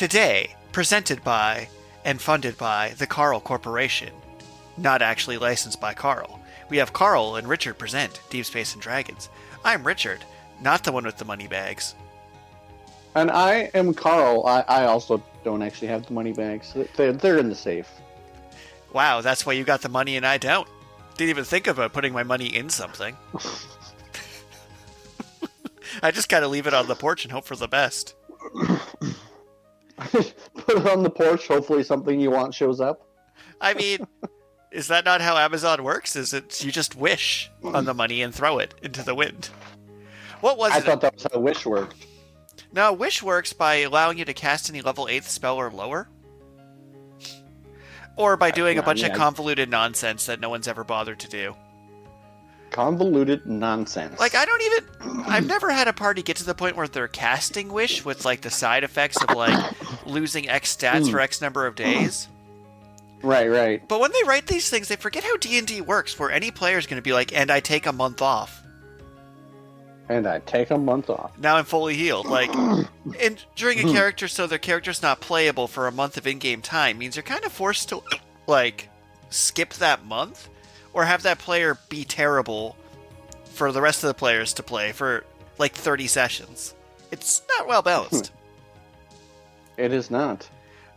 Today, presented by and funded by the Karl Corporation. Not actually licensed by Karl. We have Karl and Richard present Deep Space and Dragons. I'm Richard, not the one with the money bags. And I am Karl. I also don't actually have the money bags. They're in the safe. Wow, that's why you got the money and I don't. Didn't even think about putting my money in something. I just gotta leave it on the porch and hope for the best. Put it on the porch, hopefully something you want shows up. I mean, is that not how Amazon works? Is it you just wish on the money and throw it into the wind? What was it? I thought that was how Wish worked. No, Wish works by allowing you to cast any level 8th spell or lower. Or by doing a bunch of convoluted nonsense that no one's ever bothered to do. Convoluted nonsense. Like, I've never had a party get to the point where they're casting Wish with, like, the side effects of, like, losing X stats for X number of days. Right. But when they write these things, they forget how D&D works, where any player's going to be like, and I take a month off. And I take a month off. Now I'm fully healed. Like, injuring a character so their character's not playable for a month of in-game time means you're kind of forced to, like, skip that month, or have that player be terrible for the rest of the players to play for, like, 30 sessions. It's not well balanced. It is not.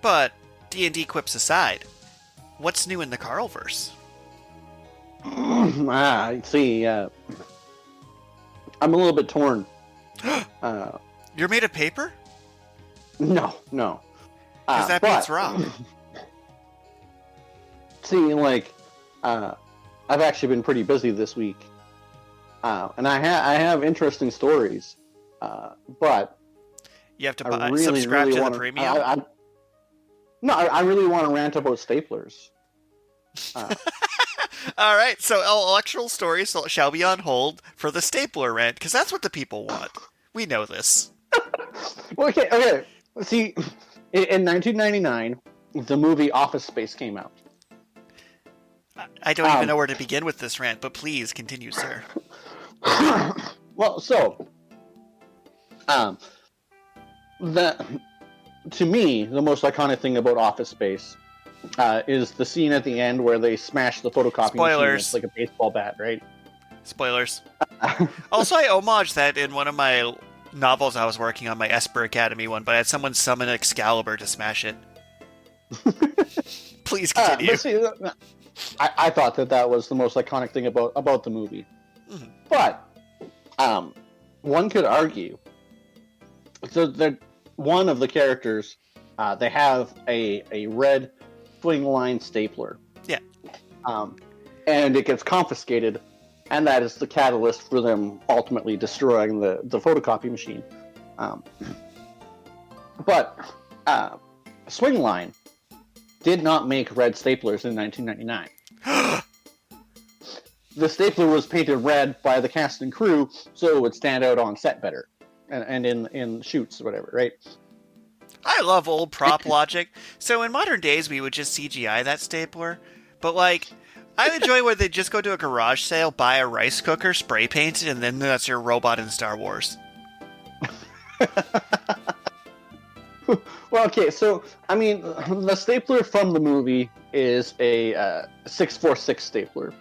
But, D&D quips aside, what's new in the Karlverse? I see. I'm a little bit torn. You're made of paper? No. Because that means rock. See, like, I've actually been pretty busy this week, and I have interesting stories, but you have to subscribe to the premium. I really want to rant about staplers. All right, so electoral stories shall be on hold for the stapler rant, because that's what the people want. We know this. Okay. See, in 1999, the movie Office Space came out. I don't even know where to begin with this rant, but please continue, sir. Well, so, to me, the most iconic thing about Office Space is the scene at the end where they smash the photocopy machine. It's like a baseball bat, right? Spoilers. Also, I homage that in one of my novels I was working on, my Esper Academy one, but I had someone summon Excalibur to smash it. Please continue. But see, I thought that was the most iconic thing about the movie. Mm-hmm. But one could argue that one of the characters, they have a red swing line stapler. Yeah. And it gets confiscated, and that is the catalyst for them ultimately destroying the photocopy machine. But Swing Line did not make red staplers in 1999. The stapler was painted red by the cast and crew, so it would stand out on set better, and in shoots or whatever, right? I love old prop logic. So in modern days, we would just CGI that stapler. But, like, I enjoy where they just go to a garage sale, buy a rice cooker, spray paint it, and then that's your robot in Star Wars. Well, okay, so, I mean, the stapler from the movie is a 646 stapler.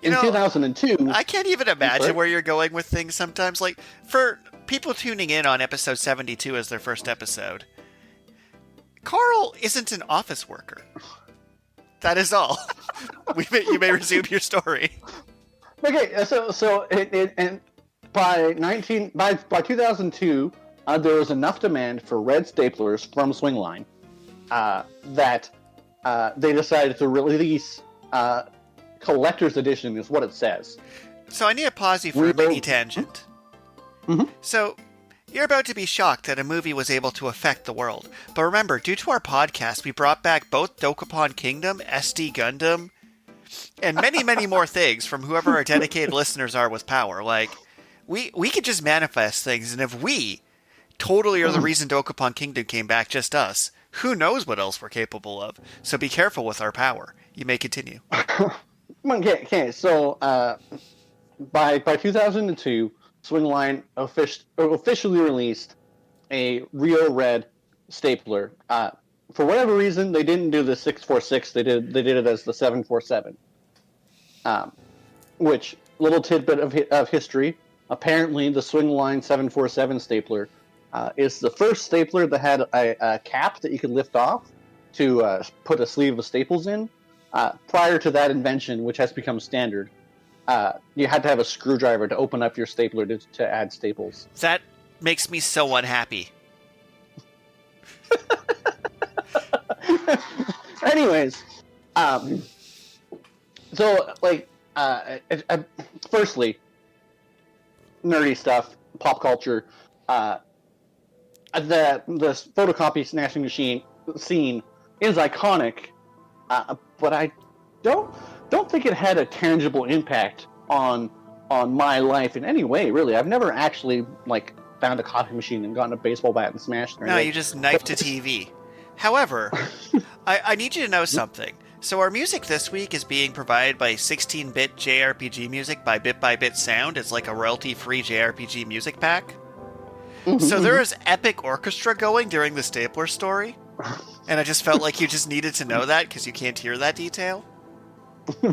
In 2002... I can't even imagine where you're going with things sometimes. Like, for people tuning in on episode 72 as their first episode, Karl isn't an office worker. That is all. You may resume your story. Okay, so by 2002, there was enough demand for red staplers from Swingline that they decided to release collector's edition, is what it says. So I need to pause you for a mini tangent. Mm-hmm. So, you're about to be shocked that a movie was able to affect the world. But remember, due to our podcast, we brought back both Dokapon Kingdom, SD Gundam, and many, many more things from whoever our dedicated listeners are with power. Like, we could just manifest things, and if we totally are the reason Dokapon Kingdom came back, just us, who knows what else we're capable of. So be careful with our power. You may continue. Okay, so by 2002, Swingline officially released a real red stapler. For whatever reason, they didn't do the 646. They did it as the 747. Which little tidbit of history. Apparently, the Swingline 747 stapler is the first stapler that had a cap that you could lift off to put a sleeve of staples in. Prior to that invention, which has become standard, you had to have a screwdriver to open up your stapler to add staples. That makes me so unhappy. Anyways, so like, firstly, nerdy stuff, pop culture. The photocopy snatching machine scene is iconic, but I don't think it had a tangible impact on my life in any way. Really, I've never actually like found a copy machine and gotten a baseball bat and smashed it. No, you just knifed a TV. However, I need you to know something. So our music this week is being provided by 16-bit JRPG music by Bit Sound. It's like a royalty-free JRPG music pack. So there is epic orchestra going during the stapler story. And I just felt like you just needed to know that because you can't hear that detail.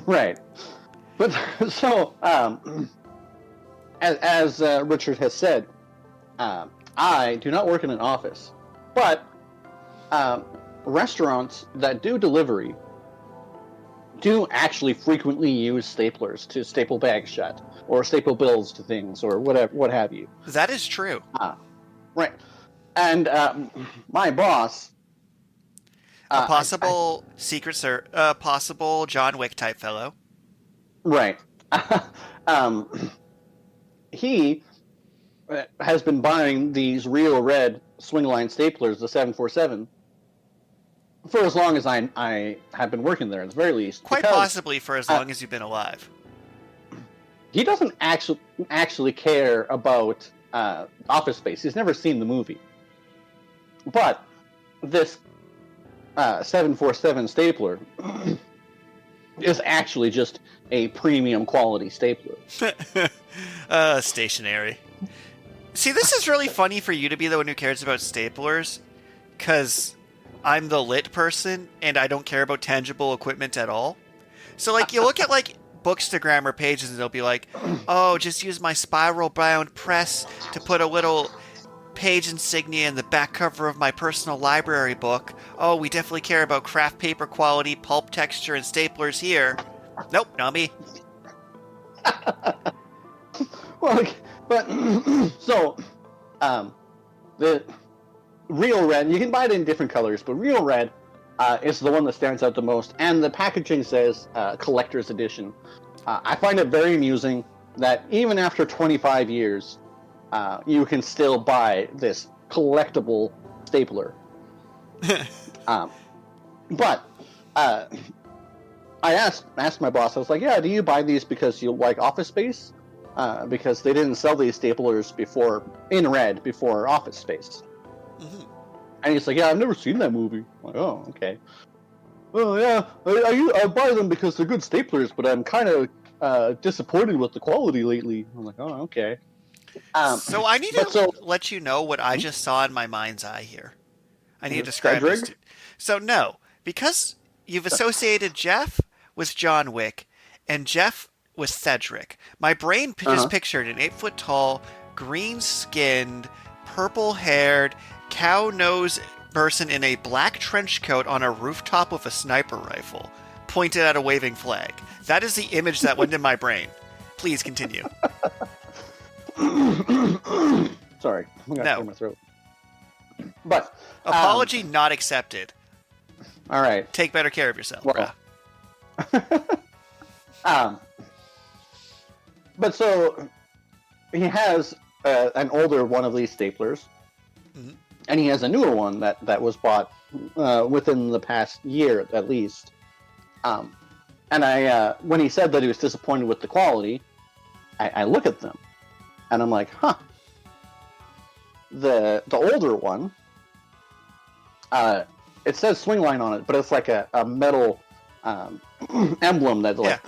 Right. But so, as Richard has said, I do not work in an office. But restaurants that do delivery do actually frequently use staplers to staple bags shut, or staple bills to things, or whatever, what have you. That is true. Right. And my boss, a possible possible John Wick type fellow. Right. He has been buying these real red Swingline staplers, the 747, for as long as I have been working there, at the very least. Quite possibly for as long as you've been alive. He doesn't actually care about Office Space. He's never seen the movie. But this 747 stapler is actually just a premium quality stapler. Stationary. See, this is really funny for you to be the one who cares about staplers, because I'm the lit person, and I don't care about tangible equipment at all. So, like, you look at, like, Bookstagram or pages, and they'll be like, oh, just use my spiral-bound press to put a little page insignia in the back cover of my personal library book. Oh, we definitely care about craft paper quality, pulp texture, and staplers here. Nope, not me. Well, but so the real red, you can buy it in different colors, but real red is the one that stands out the most, and the packaging says collector's edition. I find it very amusing that even after 25 years, you can still buy this collectible stapler. But I asked my boss, I was like, yeah, do you buy these because you like Office Space? Because they didn't sell these staplers in red before Office Space. Mm-hmm. And he's like, yeah, I've never seen that movie. I'm like, oh, okay. Well, yeah, I buy them because they're good staplers, but I'm kind of disappointed with the quality lately. I'm like, oh, okay. So I need to let you know what I just saw in my mind's eye here. I need to describe this. So no, because you've associated Jeff with John Wick and Jeff with Cedric, my brain just pictured an 8-foot-tall, green-skinned, purple-haired, cow-nosed person in a black trench coat on a rooftop with a sniper rifle, pointed at a waving flag. That is the image that went in my brain. Please continue. Sorry, I'm gonna clear my throat. But apology not accepted. All right. Take better care of yourself. Well, but so he has an older one of these staplers, and he has a newer one that was bought within the past year at least. And I when he said that he was disappointed with the quality, I look at them, and I'm like, huh. The older one, it says Swingline on it, but it's like a metal emblem that's like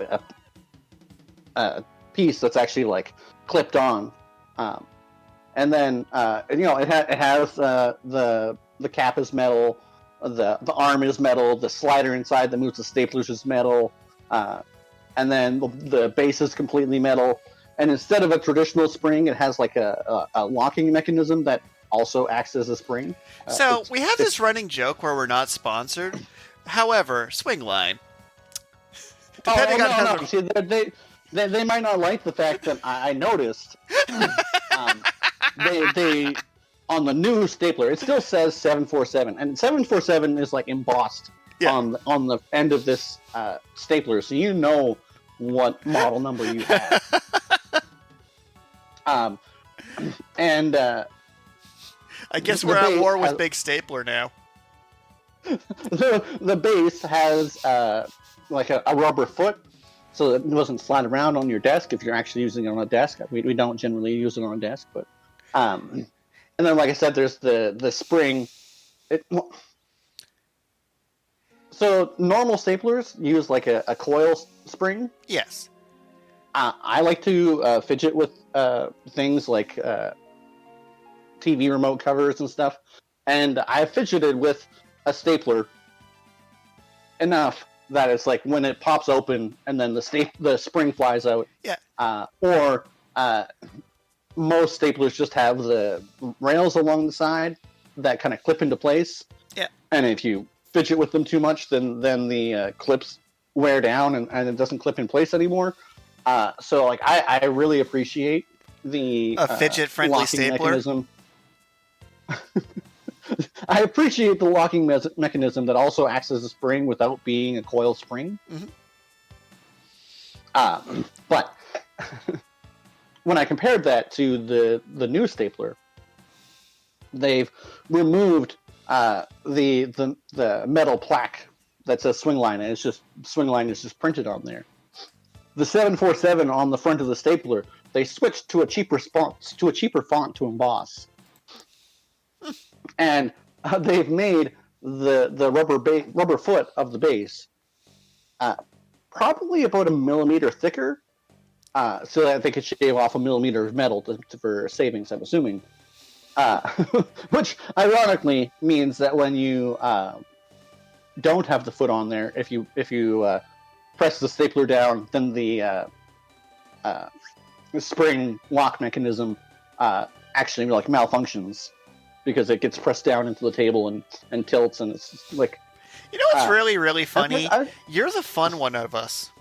a piece that's actually like clipped on. and then it has the cap is metal, the arm is metal, the slider inside that moves the staplers is metal, and then the base is completely metal. And instead of a traditional spring, it has like a locking mechanism that also acts as a spring. So we have this running joke where we're not sponsored. However, swing line. Depending on how See, they might not like the fact that I noticed. They on the new stapler, it still says 747, and 747 is like embossed on the end of this stapler, so you know what model number you have. And I guess we're at war with Big Stapler now. The base has like a rubber foot, so it doesn't slide around on your desk if you're actually using it on a desk. We don't generally use it on a desk, but and then, like I said, there's the spring. So normal staplers use like a coil spring. Yes. I like to fidget with things like TV remote covers and stuff, and I fidgeted with a stapler enough that it's like when it pops open and then the spring flies out. Yeah. Or most staplers just have the rails along the side that kind of clip into place. Yeah. And if you fidget with them too much, then the clips wear down and it doesn't clip in place anymore. So like I really appreciate the fidget-friendly stapler mechanism. I appreciate the locking mechanism that also acts as a spring without being a coil spring. Mm-hmm. But when I compared that to the new stapler, they've removed the metal plaque that says swing line, and it's just swing line is just printed on there. The 747 on the front of the stapler, they switched to a cheaper font to emboss. And they've made the rubber foot of the base probably about 1 millimeter thicker, so that they could shave off 1 millimeter of metal for savings, I'm assuming. Which ironically means that when you don't have the foot on there, if you press the stapler down, then the spring lock mechanism actually like malfunctions, because it gets pressed down into the table and tilts, and it's just like... You know what's really, really funny? You're the fun one of us.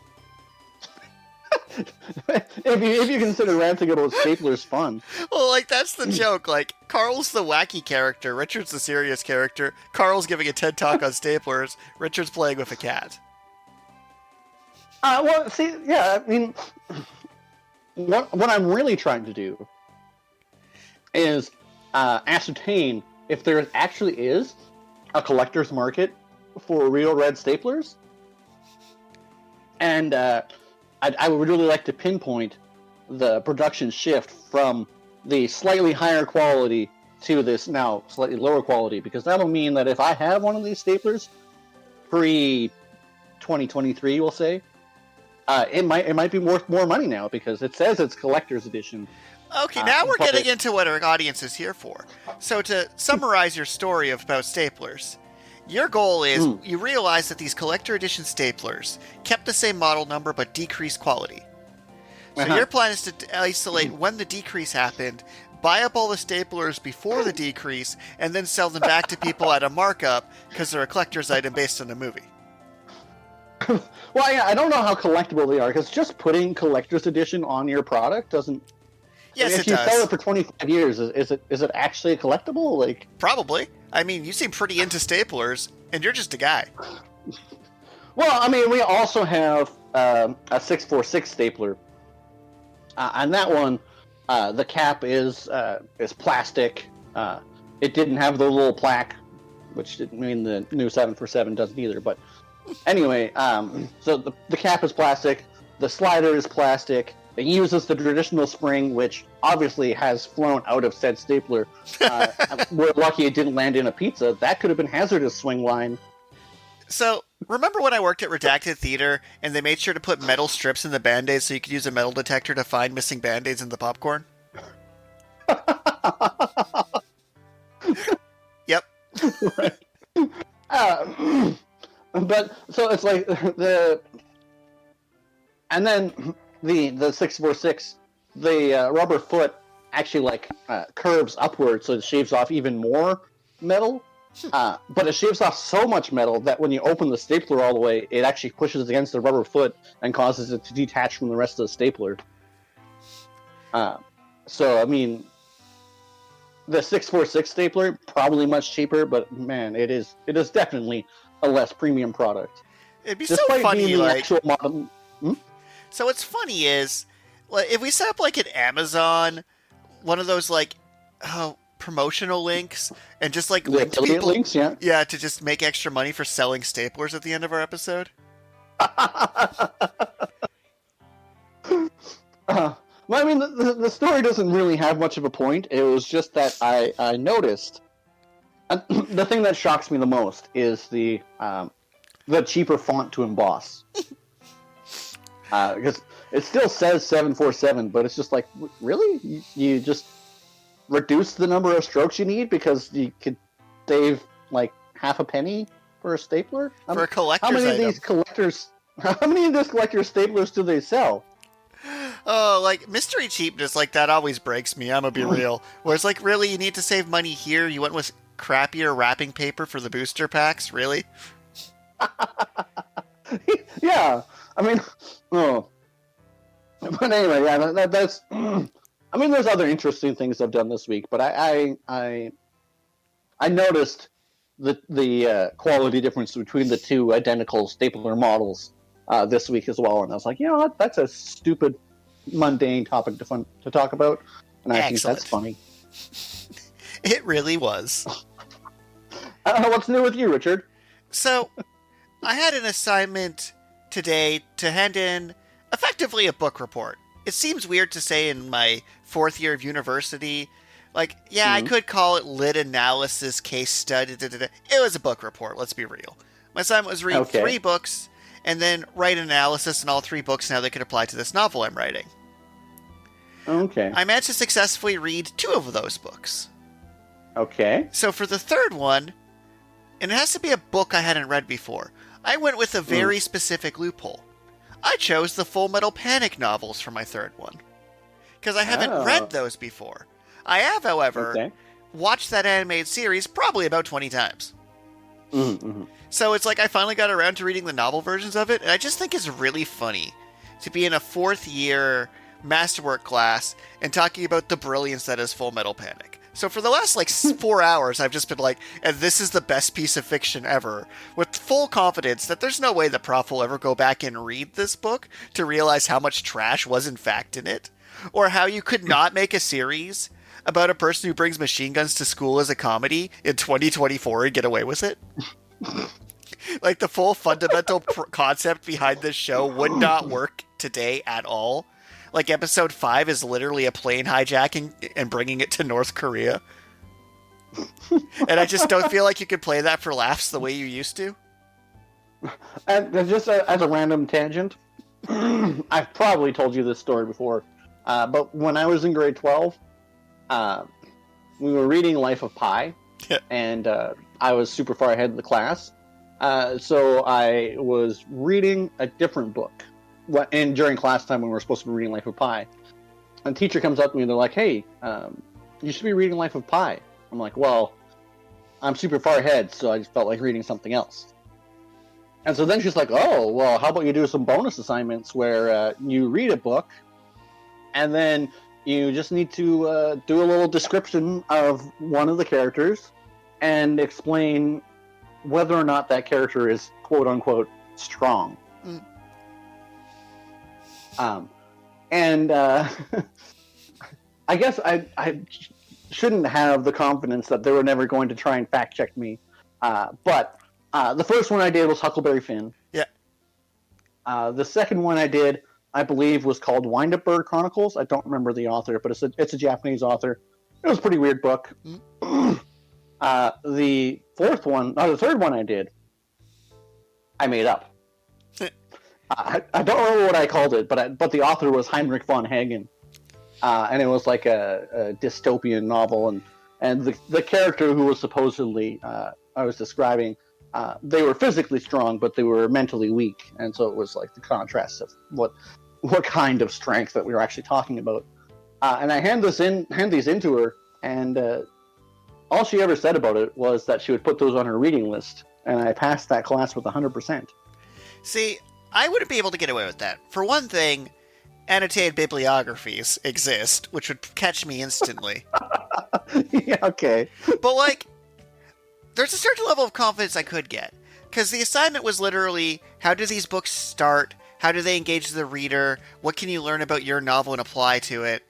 if you consider ranting about staplers fun. Well, like, that's the joke. Like, Karl's the wacky character, Richard's the serious character, Karl's giving a TED Talk on staplers, Richard's playing with a cat. Well, see, yeah, I mean, what I'm really trying to do is ascertain if there actually is a collector's market for real red staplers, and I would really like to pinpoint the production shift from the slightly higher quality to this now slightly lower quality, because that'll mean that if I have one of these staplers pre-2023, we'll say, it might be worth more money now, because it says it's collector's edition. Okay, now we're getting into what our audience is here for. So to summarize your story about staplers, your goal is you realize that these collector edition staplers kept the same model number but decreased quality. So your plan is to isolate when the decrease happened, buy up all the staplers before the decrease, and then sell them back to people at a markup because they're a collector's item based on the movie. Well, yeah, I don't know how collectible they are, because just putting collector's edition on your product doesn't... Yes, if it does. If you sell it for 25 years, is it actually a collectible? Like, probably. I mean, you seem pretty into staplers, and you're just a guy. Well, I mean, we also have a 646 stapler. On that one, the cap is plastic. It didn't have the little plaque, which didn't mean the new 747 doesn't either. But anyway, so the cap is plastic. The slider is plastic. It uses the traditional spring, which obviously has flown out of said stapler. We're lucky it didn't land in a pizza. That could have been hazardous swing line. So, remember when I worked at Redacted Theater, and they made sure to put metal strips in the Band-Aids so you could use a metal detector to find missing Band-Aids in the popcorn? Yep. Right. But so it's like and then the 646, the rubber foot actually like curves upward, so it shaves off even more metal. But it shaves off so much metal that when you open the stapler all the way, it actually pushes against the rubber foot and causes it to detach from the rest of the stapler. So I mean, the 646 stapler probably much cheaper, but man, it is definitely a less premium product. It'd be so Despite funny, being the like. actual model. So what's funny is, like, if we set up like an Amazon, one of those like, promotional links, and just like The link to affiliate people, links, yeah. yeah, to just make extra money for selling staplers at the end of our episode. Well, I mean, the story doesn't really have much of a point. It was just that I noticed. The thing that shocks me the most is the cheaper font to emboss. Because it still says 747, but it's just like, really? You just reduce the number of strokes you need because you could save like half a penny for a stapler? For a collector's How many item. of these collectors staplers do they sell? Oh, like, mystery cheapness like that always breaks me, I'm gonna be real. Where it's like, really, you need to save money here? You went with crappier wrapping paper for the booster packs? Really? Yeah, I mean, oh. But anyway, yeah, that's. I mean, there's other interesting things I've done this week, but I noticed the quality difference between the two identical stapler models this week as well, and I was like, you know what, that's a stupid, mundane topic to talk about, and I think that's funny. It really was. What's new with you, Richard? So, I had an assignment today to hand in effectively a book report. It seems weird to say in my 4th year of university. Like, yeah, I could call it lit analysis, case study. It was a book report, let's be real. My assignment was read 3 books and then write an analysis in all 3 books and how they could apply to this novel I'm writing. Okay. I managed to successfully read 2 of those books. Okay. So for the 3rd one, and it has to be a book I hadn't read before, I went with a very specific loophole. I chose the Full Metal Panic novels for my 3rd one. Because I haven't read those before. I have, however, watched that animated series probably about 20 times. Mm-hmm. So it's like I finally got around to reading the novel versions of it, and I just think it's really funny to be in a 4th year masterwork class and talking about the brilliance that is Full Metal Panic. So for the last 4 hours, I've just been like, and this is the best piece of fiction ever, with full confidence that there's no way the prof will ever go back and read this book to realize how much trash was in fact in it, or how you could not make a series about a person who brings machine guns to school as a comedy in 2024 and get away with it. Like, the full fundamental concept behind this show would not work today at all. Like, episode 5 is literally a plane hijacking and bringing it to North Korea. And I just don't feel like you could play that for laughs the way you used to. And just as a random tangent, I've probably told you this story before, but when I was in grade 12, we were reading Life of Pi, and I was super far ahead of the class. So I was reading a different book. And during class time when we were supposed to be reading Life of Pi, and the teacher comes up to me and they're like, hey, you should be reading Life of Pi. I'm like, well, I'm super far ahead, so I just felt like reading something else. And so then she's like, oh, well, how about you do some bonus assignments where you read a book and then you just need to do a little description of one of the characters and explain whether or not that character is quote-unquote strong. And I guess I shouldn't have the confidence that they were never going to try and fact check me. But the first one I did was Huckleberry Finn. Yeah. The second one I did, I believe, was called Wind Up Bird Chronicles. I don't remember the author, but it's a Japanese author. It was a pretty weird book. The third one I did, I made up. I don't remember what I called it, but the author was Heinrich von Hagen. and it was like a dystopian novel, and the character who was supposedly I was describing, they were physically strong, but they were mentally weak, and so it was like the contrast of what kind of strength that we were actually talking about. And I hand these into her, and all she ever said about it was that she would put those on her reading list, and I passed that class with 100%. See, I wouldn't be able to get away with that. For one thing, annotated bibliographies exist, which would catch me instantly. Yeah, okay. But, like, there's a certain level of confidence I could get. Because the assignment was literally, how do these books start? How do they engage the reader? What can you learn about your novel and apply to it?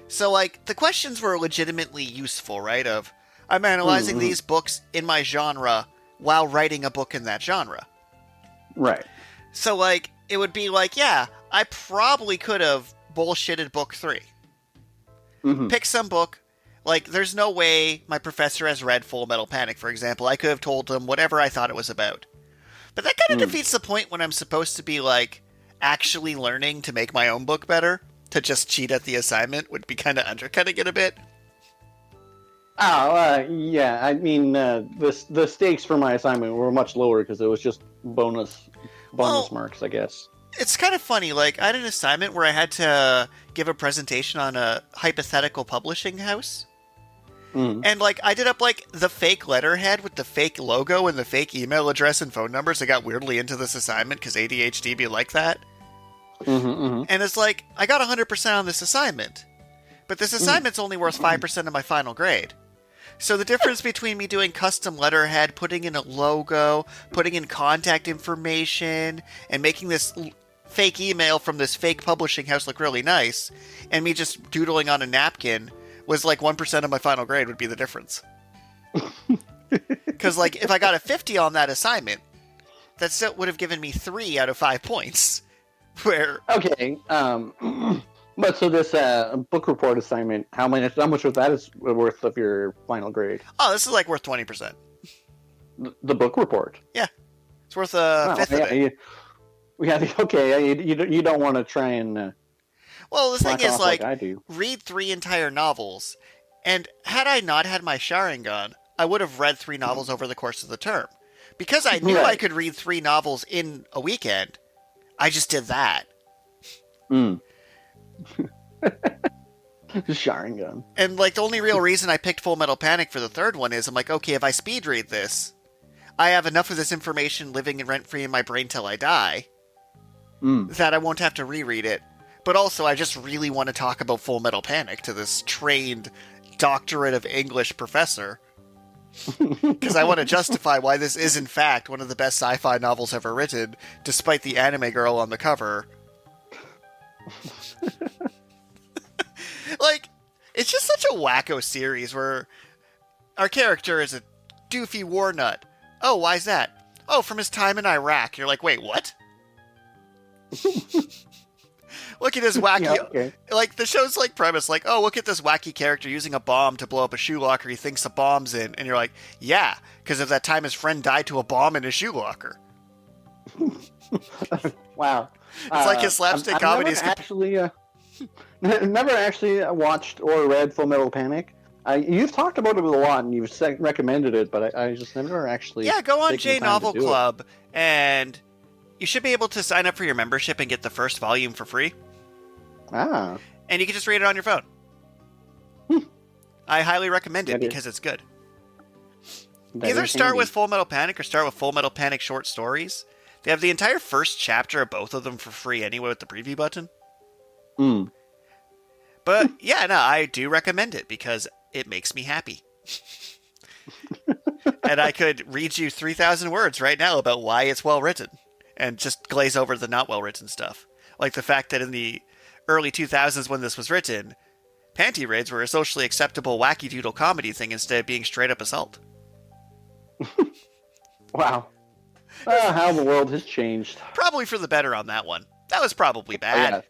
So, like, the questions were legitimately useful, right? Of, I'm analyzing these books in my genre while writing a book in that genre. Right. So, like, it would be like, yeah, I probably could have bullshitted book 3. Pick some book. Like, there's no way my professor has read Full Metal Panic, for example. I could have told him whatever I thought it was about. But that kind of defeats the point when I'm supposed to be, like, actually learning to make my own book better. To just cheat at the assignment would be kind of undercutting it a bit. Oh, yeah. I mean, the stakes for my assignment were much lower because it was just bonus marks, I guess. It's kind of funny. Like, I had an assignment where I had to give a presentation on a hypothetical publishing house. And, like, I did up, like, the fake letterhead with the fake logo and the fake email address and phone numbers. I got weirdly into this assignment because ADHD be like that. And it's like, I got 100% on this assignment. But this assignment's only worth 5% of my final grade. So the difference between me doing custom letterhead, putting in a logo, putting in contact information, and making this fake email from this fake publishing house look really nice, and me just doodling on a napkin was like 1% of my final grade would be the difference. Because, like, if I got a 50 on that assignment, that still would have given me 3 out of 5 points. Where... Okay, but so this book report assignment, how much of that is worth of your final grade? Oh, this is like worth 20%. The book report? Yeah. It's worth a fifth of it. You don't want to try and... well, the thing is, like I do. Read 3 entire novels, and had I not had my Sharingan, I would have read 3 novels over the course of the term. Because I knew I could read 3 novels in a weekend, I just did that. Sharingan. And, like, the only real reason I picked Full Metal Panic for the third one is I'm like, okay, if I speed read this, I have enough of this information living and rent-free in my brain till I die that I won't have to reread it. But also, I just really want to talk about Full Metal Panic to this trained doctorate of English professor. Because I want to justify why this is, in fact, one of the best sci-fi novels ever written, despite the anime girl on the cover. Like, it's just such a wacko series where our character is a doofy war nut. Oh, why's that? Oh, from his time in Iraq. You're like, wait, what? Look at this wacky... Yeah, okay. Like, the show's, like, premise, like, oh, look at this wacky character using a bomb to blow up a shoe locker he thinks a bomb's in. And you're like, yeah, because of that time his friend died to a bomb in his shoe locker. Wow. It's like his slapstick comedy is... Never actually watched or read Full Metal Panic. You've talked about it a lot, and you've recommended it, but I just never actually... Yeah, go on J Novel Club, and you should be able to sign up for your membership and get the first volume for free. Ah. And you can just read it on your phone. I highly recommend it because it's good. Either start with Full Metal Panic or start with Full Metal Panic short stories. They have the entire first chapter of both of them for free anyway with the preview button. But yeah, no, I do recommend it because it makes me happy. And I could read you 3,000 words right now about why it's well written and just glaze over the not well written stuff. Like the fact that in the early 2000s when this was written, panty raids were a socially acceptable wacky doodle comedy thing instead of being straight up assault. Wow. How the world has changed. Probably for the better on that one. That was probably bad. Oh, yeah.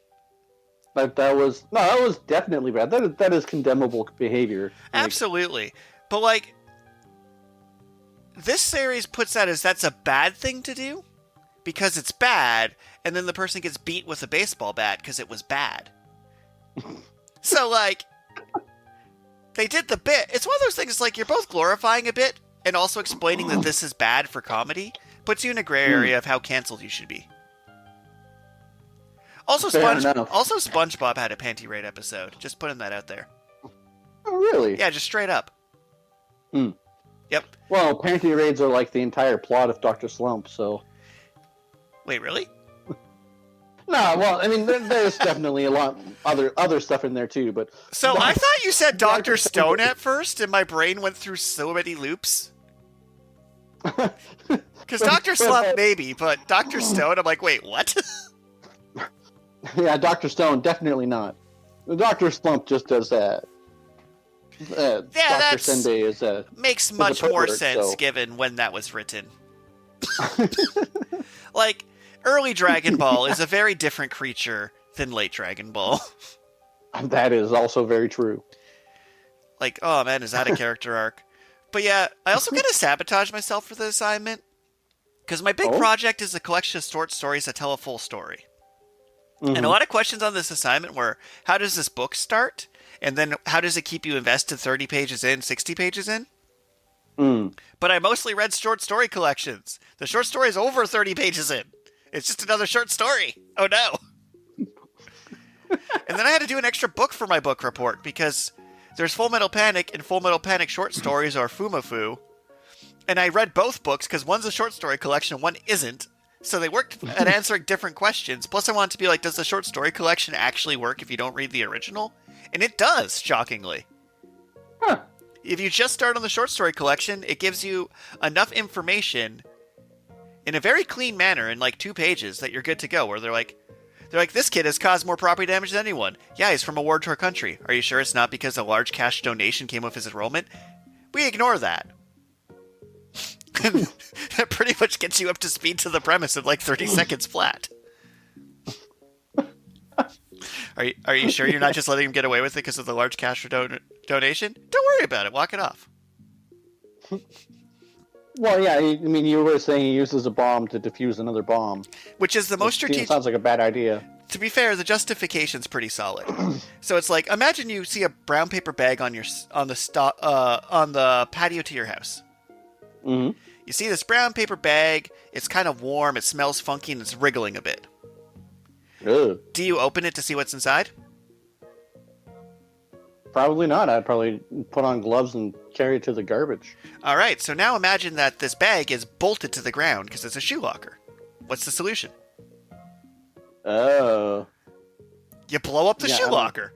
That was definitely bad. That is condemnable behavior. Absolutely. But, like, this series puts that as that's a bad thing to do because it's bad, and then the person gets beat with a baseball bat because it was bad. So, like, they did the bit. It's one of those things, like, you're both glorifying a bit and also explaining that this is bad for comedy. Puts you in a gray area of how canceled you should be. Also, SpongeBob had a panty raid episode. Just putting that out there. Oh, really? Yeah, just straight up. Yep. Well, panty raids are like the entire plot of Dr. Slump, so... Wait, really? No, well, I mean, there's definitely a lot other stuff in there, too, but... So, I thought you said Dr. Stone at first, and my brain went through so many loops. Because Dr. Slump, maybe, but Dr. Stone, I'm like, wait, what? Yeah, Dr. Stone, definitely not. Dr. Slump just does that. Dr. Sende is makes much more sense given when that was written. Like, early Dragon Ball is a very different creature than late Dragon Ball. That is also very true. Like, oh man, is that a character arc? But yeah, I also kind of sabotage myself for the assignment. Because my big project is a collection of short stories that tell a full story. And a lot of questions on this assignment were, how does this book start? And then how does it keep you invested 30 pages in, 60 pages in? But I mostly read short story collections. The short story is over 30 pages in. It's just another short story. Oh no. And then I had to do an extra book for my book report because there's Full Metal Panic and Full Metal Panic short stories, or Fumafu. And I read both books because one's a short story collection, one isn't. So they worked at answering different questions. Plus I wanted to be like, does the short story collection actually work if you don't read the original? And it does, shockingly. Huh. If you just start on the short story collection, it gives you enough information in a very clean manner in like 2 pages that you're good to go. Where they're like, this kid has caused more property damage than anyone. Yeah, he's from a war torn country. Are you sure it's not because a large cash donation came with his enrollment? We ignore that. That pretty much gets you up to speed to the premise in like 30 seconds flat. Are you sure you're not just letting him get away with it because of the large cash donation? Don't worry about it. Walk it off. Well, yeah, I mean, you were saying he uses a bomb to defuse another bomb. Which is the most strategic... Sounds like a bad idea. To be fair, the justification's pretty solid. So it's like, imagine you see a brown paper bag on the patio to your house. Mm-hmm. You see this brown paper bag, it's kind of warm, it smells funky, and it's wriggling a bit. Ugh. Do you open it to see what's inside? Probably not. I'd probably put on gloves and carry it to the garbage. Alright, so now imagine that this bag is bolted to the ground because it's a shoe locker. What's the solution? Oh. You blow up the shoe locker.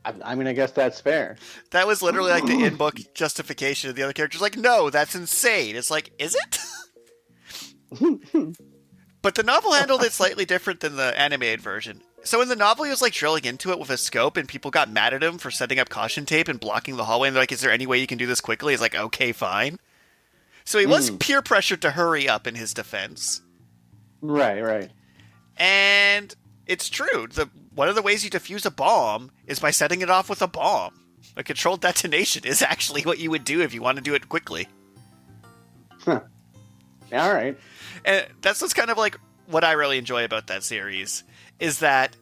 I mean, I guess that's fair. That was literally like the in-book justification of the other characters. Like, no, that's insane. It's like, is it? But the novel handled it slightly different than the animated version. So in the novel, he was like drilling into it with a scope, and people got mad at him for setting up caution tape and blocking the hallway. And they're like, is there any way you can do this quickly? He's like, okay, fine. So he was peer pressured to hurry up in his defense. Right. And it's true. One of the ways you defuse a bomb is by setting it off with a bomb. A controlled detonation is actually what you would do if you want to do it quickly. Huh. All right. And that's what's kind of like what I really enjoy about that series, is that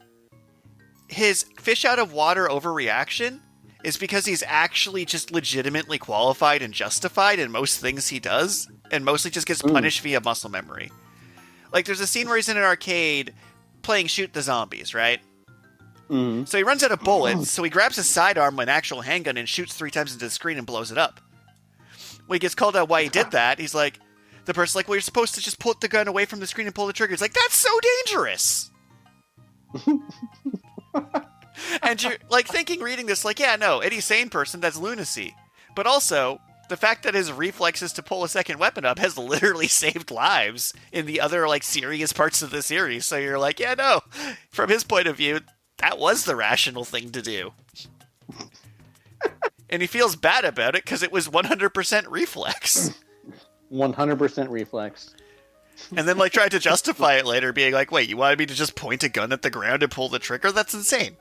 his fish out of water overreaction is because he's actually just legitimately qualified and justified in most things he does, and mostly just gets punished via muscle memory. Like, there's a scene where he's in an arcade playing Shoot the Zombies, right? Mm-hmm. So he runs out of bullets, so he grabs his sidearm with an actual handgun and shoots 3 times into the screen and blows it up. When he gets called out why he did that, he's like, the person's like, well, you're supposed to just put the gun away from the screen and pull the trigger. It's like, that's so dangerous! And you're like thinking, reading this, like, yeah, no, any sane person, that's lunacy. But also, the fact that his reflexes to pull a second weapon up has literally saved lives in the other, like, serious parts of the series. So you're like, yeah, no, from his point of view, that was the rational thing to do. And he feels bad about it because it was 100% reflex. 100% reflex. And then, like, tried to justify it later, being like, wait, you wanted me to just point a gun at the ground and pull the trigger? That's insane.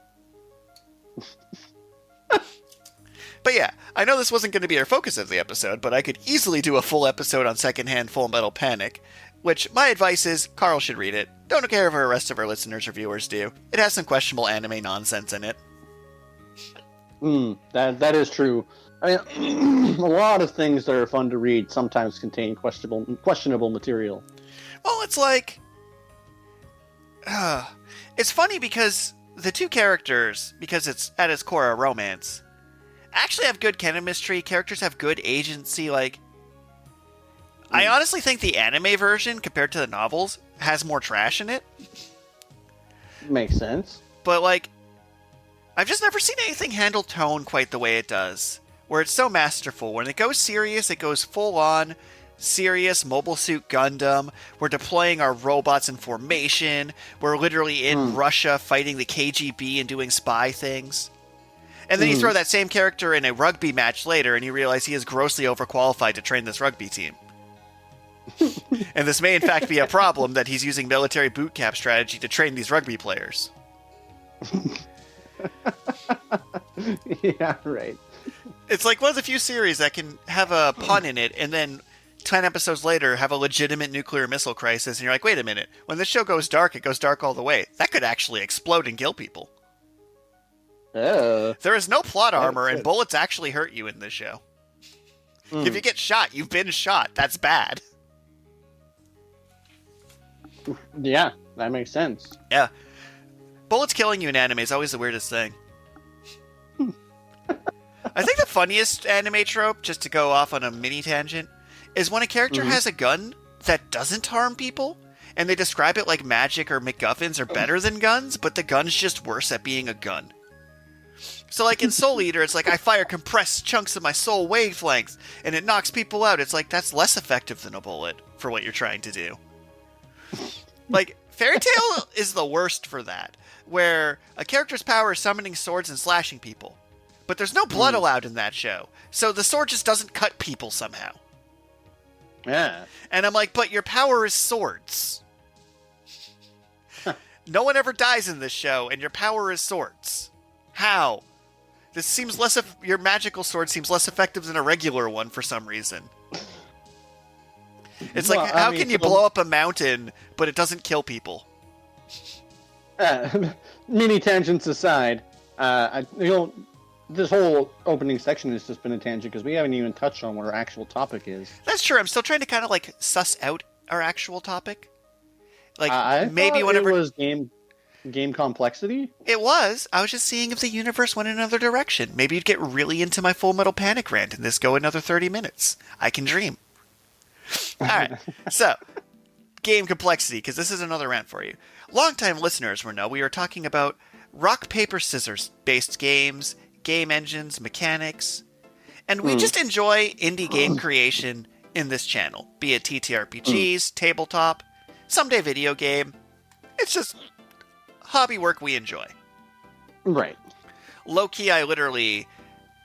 But yeah, I know this wasn't going to be our focus of the episode, but I could easily do a full episode on secondhand Full Metal Panic, which my advice is Karl should read it. Don't care if the rest of our listeners or viewers do. It has some questionable anime nonsense in it. That is true. I mean, a lot of things that are fun to read sometimes contain questionable material. Well, it's like, it's funny because the two characters, because it's at its core a romance, actually have good chemistry. Characters have good agency. Like, I honestly think the anime version compared to the novels has more trash in it. Makes sense. But like, I've just never seen anything handle tone quite the way it does, where it's so masterful. When it goes serious, it goes full on serious Mobile Suit Gundam. We're deploying our robots in formation. We're literally in Russia fighting the KGB and doing spy things. And then you throw that same character in a rugby match later, and you realize he is grossly overqualified to train this rugby team. And this may in fact be a problem, that he's using military boot camp strategy to train these rugby players. Yeah, right. It's like one of the few series that can have a pun in it, and then 10 episodes later have a legitimate nuclear missile crisis, and you're like, wait a minute, when this show goes dark, it goes dark all the way. That could actually explode and kill people. There is no plot armor, and bullets actually hurt you in this show. If you get shot, you've been shot. That's bad. Yeah, that makes sense. Yeah. Bullets killing you in anime is always the weirdest thing. I think the funniest anime trope, just to go off on a mini tangent, is when a character has a gun that doesn't harm people, and they describe it like magic or MacGuffins are better than guns, but the gun's just worse at being a gun. So like in Soul Eater, it's like I fire compressed chunks of my soul wavelengths, and it knocks people out. It's like, that's less effective than a bullet for what you're trying to do. Like, Fairy Tail is the worst for that, where a character's power is summoning swords and slashing people. But there's no blood allowed in that show, so the sword just doesn't cut people somehow. Yeah. And I'm like, but your power is swords. No one ever dies in this show, and your power is swords. How? This seems less your magical sword seems less effective than a regular one for some reason. It's like, how can you blow up a mountain, but it doesn't kill people? Mini tangents aside, this whole opening section has just been a tangent because we haven't even touched on what our actual topic is. That's true. I'm still trying to kind of like suss out our actual topic. Like, I maybe thought whenever it was game complexity. It was. I was just seeing if the universe went another direction. Maybe you'd get really into my Full Metal Panic rant and this go another 30 minutes. I can dream. All right. So, game complexity, because this is another rant for you. Longtime listeners will know we are talking about rock, paper, scissors based games, game engines, mechanics, and we just enjoy indie game creation in this channel, be it TTRPGs, tabletop, someday video game. It's just hobby work we enjoy. Right. Low-key, I literally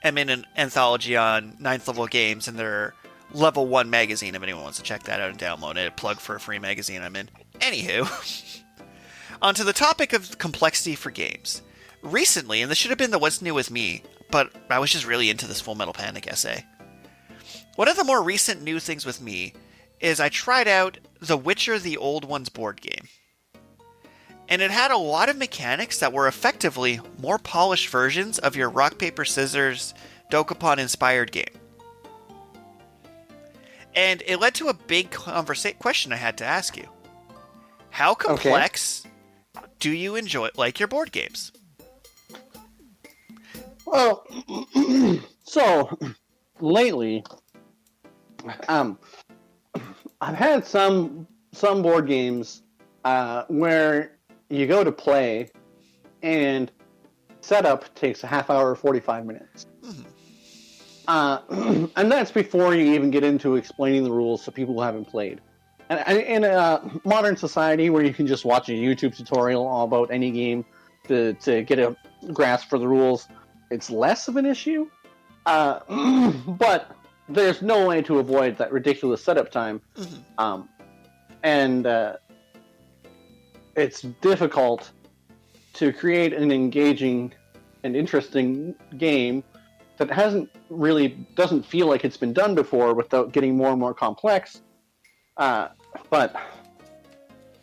am in an anthology on 9th level games, and they're Level 1 magazine, if anyone wants to check that out and download it. A plug for a free magazine I'm in. Anywho, onto the topic of complexity for games. Recently, and this should have been the What's New With Me, but I was just really into this Full Metal Panic essay. One of the more recent new things with me is I tried out The Witcher the Old Ones board game. And it had a lot of mechanics that were effectively more polished versions of your rock, paper, scissors, Dokapon-inspired game. And it led to a big question I had to ask you. How complex do you enjoy like your board games? Well, so lately, I've had some board games where you go to play and setup takes a half hour, 45 minutes. And that's before you even get into explaining the rules to people who haven't played. And in a modern society where you can just watch a YouTube tutorial all about any game to get a grasp for the rules, it's less of an issue. But there's no way to avoid that ridiculous setup time. And it's difficult to create an engaging and interesting game that doesn't feel like it's been done before without getting more and more complex. But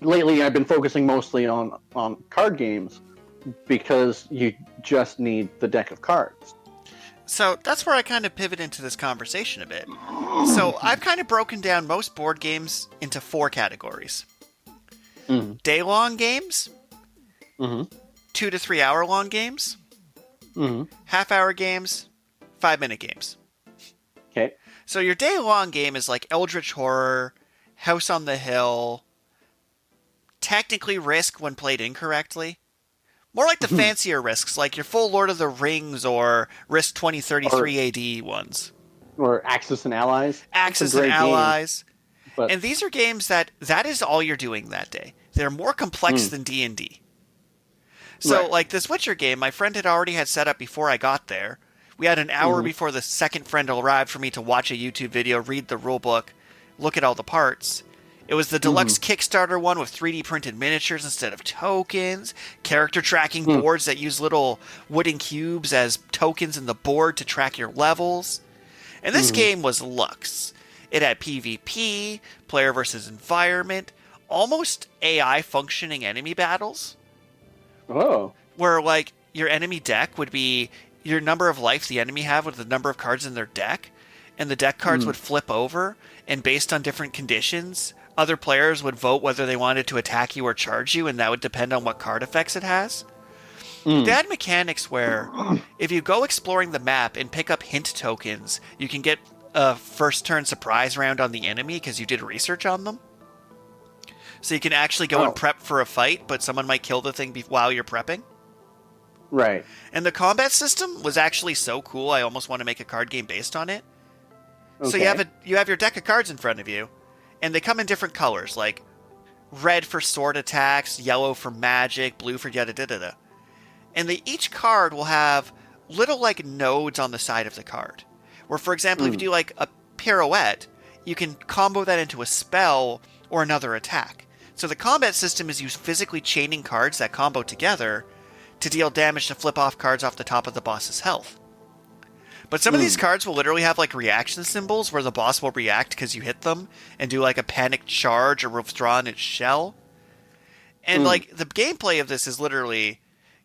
lately I've been focusing mostly on card games because you just need the deck of cards. So that's where I kind of pivot into this conversation a bit. So I've kind of broken down most board games into 4 categories. Mm-hmm. Day-long games, Mm-hmm. 2 to 3 hour long games, Mm-hmm. half-hour games, 5-minute games. Okay. So your day-long game is like Eldritch Horror, House on the Hill, technically Risk when played incorrectly. More like the fancier Risks, like your full Lord of the Rings or Risk 2033 AD ones. Or Axis and Allies. Axis Some and great Allies. games, but And these are games that is all you're doing that day. They're more complex than D&D. So, Right. like this Witcher game, my friend had already had set up before I got there. We had an hour before the second friend arrived for me to watch a YouTube video, read the rulebook, look at all the parts. It was the deluxe Kickstarter one with 3D printed miniatures instead of tokens, character tracking boards that use little wooden cubes as tokens in the board to track your levels. And this game was luxe. It had PvP, player versus environment, almost AI functioning enemy battles, Oh. where like your enemy deck would be your number of life the enemy have with the number of cards in their deck, and the deck cards would flip over, and based on different conditions, other players would vote whether they wanted to attack you or charge you, and that would depend on what card effects it has. They had mechanics where if you go exploring the map and pick up hint tokens, you can get a first turn surprise round on the enemy because you did research on them. So you can actually go and prep for a fight, but someone might kill the thing while you're prepping. Right. And the combat system was actually so cool, I almost want to make a card game based on it. Okay. So you have your deck of cards in front of you, and they come in different colors, like red for sword attacks, yellow for magic, blue for yada da da da. And each card will have little like nodes on the side of the card. Where, for example, if you do like a pirouette, you can combo that into a spell or another attack. So the combat system is you physically chaining cards that combo together to deal damage to flip off cards off the top of the boss's health. But some of these cards will literally have like reaction symbols where the boss will react because you hit them and do like a panicked charge or withdraw in its shell. And like the gameplay of this is literally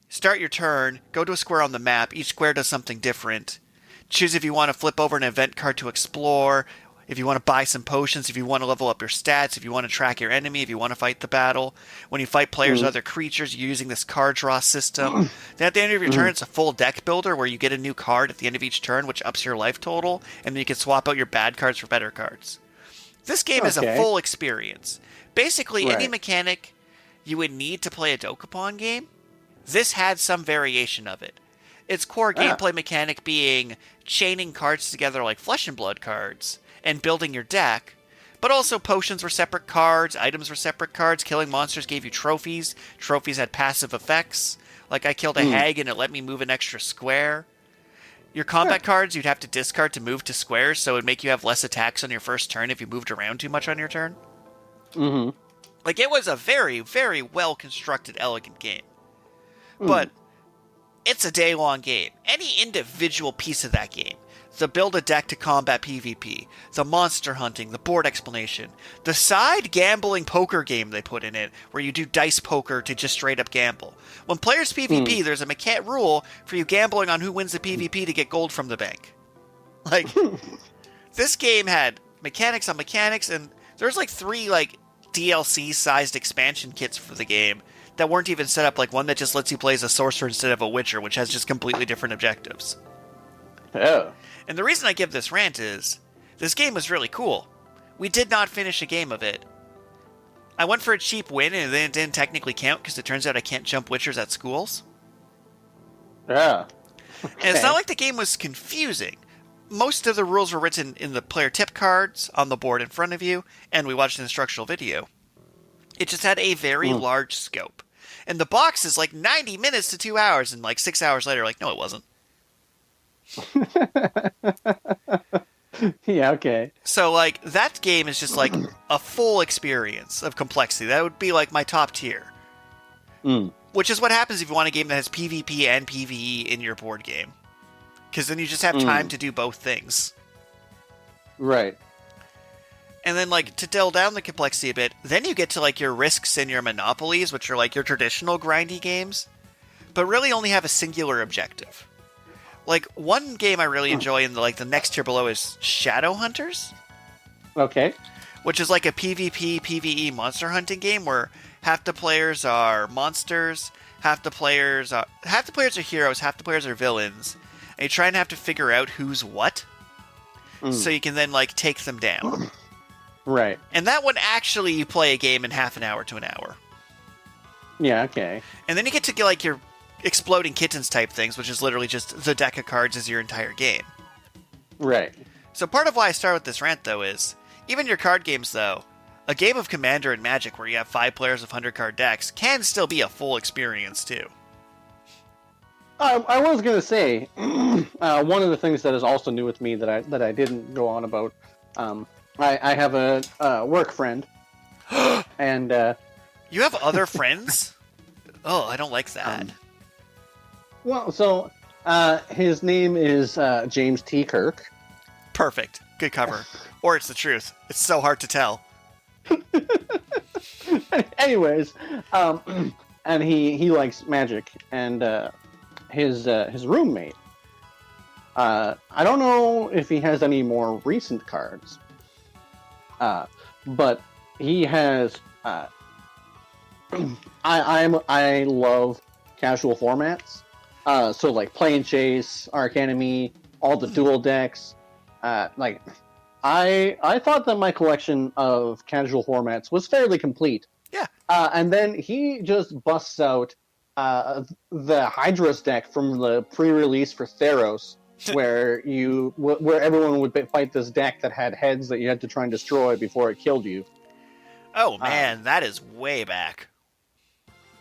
start your turn, go to a square on the map, each square does something different. Choose if you want to flip over an event card to explore, if you want to buy some potions, if you want to level up your stats, if you want to track your enemy, if you want to fight the battle. When you fight players or other creatures, you're using this card draw system. Then at the end of your turn, it's a full deck builder where you get a new card at the end of each turn, which ups your life total, and then you can swap out your bad cards for better cards. This game is a full experience. Basically, any mechanic you would need to play a Dokapon game, this had some variation of it. Its core gameplay mechanic being chaining cards together like Flesh and Blood cards, and building your deck, but also potions were separate cards, items were separate cards, killing monsters gave you trophies, trophies had passive effects, like I killed a hag and it let me move an extra square. Your combat cards you'd have to discard to move to squares, so it would make you have less attacks on your first turn if you moved around too much on your turn. Like, it was a very, very well-constructed, elegant game. But it's a day-long game. Any individual piece of that game, the build a deck to combat PvP, the monster hunting, the board explanation, the side gambling poker game they put in it, where you do dice poker to just straight up gamble. When players PvP, there's a mechanic rule for you gambling on who wins the PvP to get gold from the bank. Like, this game had mechanics on mechanics, and there's like 3 like DLC-sized expansion kits for the game that weren't even set up, like one that just lets you play as a sorcerer instead of a witcher, which has just completely different objectives. Oh. And the reason I give this rant is, this game was really cool. We did not finish a game of it. I went for a cheap win, and then it didn't technically count, because it turns out I can't jump witchers at schools. Yeah. And it's not like the game was confusing. Most of the rules were written in the player tip cards on the board in front of you, and we watched an instructional video. It just had a very large scope. And the box is like 90 minutes to 2 hours, and like 6 hours later, like, no, it wasn't. Yeah, okay. So, like, that game is just like a full experience of complexity. That would be like my top tier. Which is what happens if you want a game that has PvP and PvE in your board game. Because then you just have time to do both things. Right. And then, like, to delve down the complexity a bit, then you get to, like, your risks and your monopolies, which are, like, your traditional grindy games, but really only have a singular objective. Like, one game I really enjoy in the next tier below is Shadow Hunters, Okay. which is like a PvP, PvE monster hunting game where half the players are monsters, half the players are heroes, half the players are villains, and you try and have to figure out who's what, so you can then, like, take them down. Right. And that one, actually, you play a game in half an hour to an hour. Yeah, okay. And then you get to get, like, your exploding kittens type things, which is literally just the deck of cards as your entire game. Right. So part of why I start with this rant, though, is even your card games, though, a game of Commander and Magic where you have 5 players with 100-card decks can still be a full experience, too. I was going to say, one of the things that is also new with me that I didn't go on about, I have a work friend, and... You have other friends? Oh, I don't like that. Well, so his name is James T. Kirk. Perfect. Good cover. Or it's the truth. It's so hard to tell. Anyways, and he likes Magic, and his roommate. I don't know if he has any more recent cards, but he has. I love casual formats. So like Play and Chase, Arc Enemy, all the dual decks. I thought that my collection of casual formats was fairly complete. Yeah. And then he just busts out the Hydra's deck from the pre-release for Theros, where everyone would fight this deck that had heads that you had to try and destroy before it killed you. Oh man, that is way back.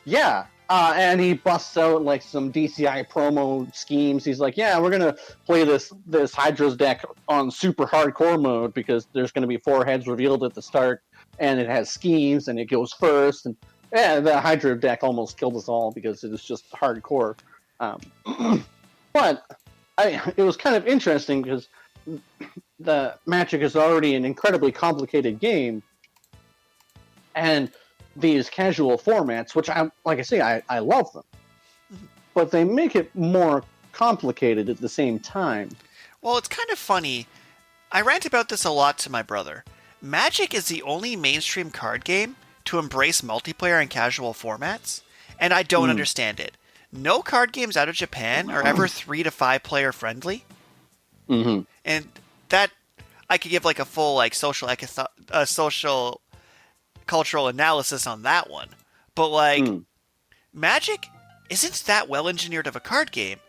Yeah. And he busts out like some DCI promo schemes. He's like, "Yeah, we're gonna play this Hydra's deck on super hardcore mode because there's gonna be 4 heads revealed at the start, and it has schemes, and it goes first." And yeah, the Hydra deck almost killed us all because it was just hardcore. But it was kind of interesting because the Magic is already an incredibly complicated game, and these casual formats, which I love them, but they make it more complicated at the same time. Well, it's kind of funny. I rant about this a lot to my brother. Magic is the only mainstream card game to embrace multiplayer and casual formats, and I don't understand it. No card games out of Japan are ever 3 to 5 player friendly. Mm-hmm. And that, I could give like a full like social cultural analysis on that one. But like, Magic isn't that well engineered of a card game,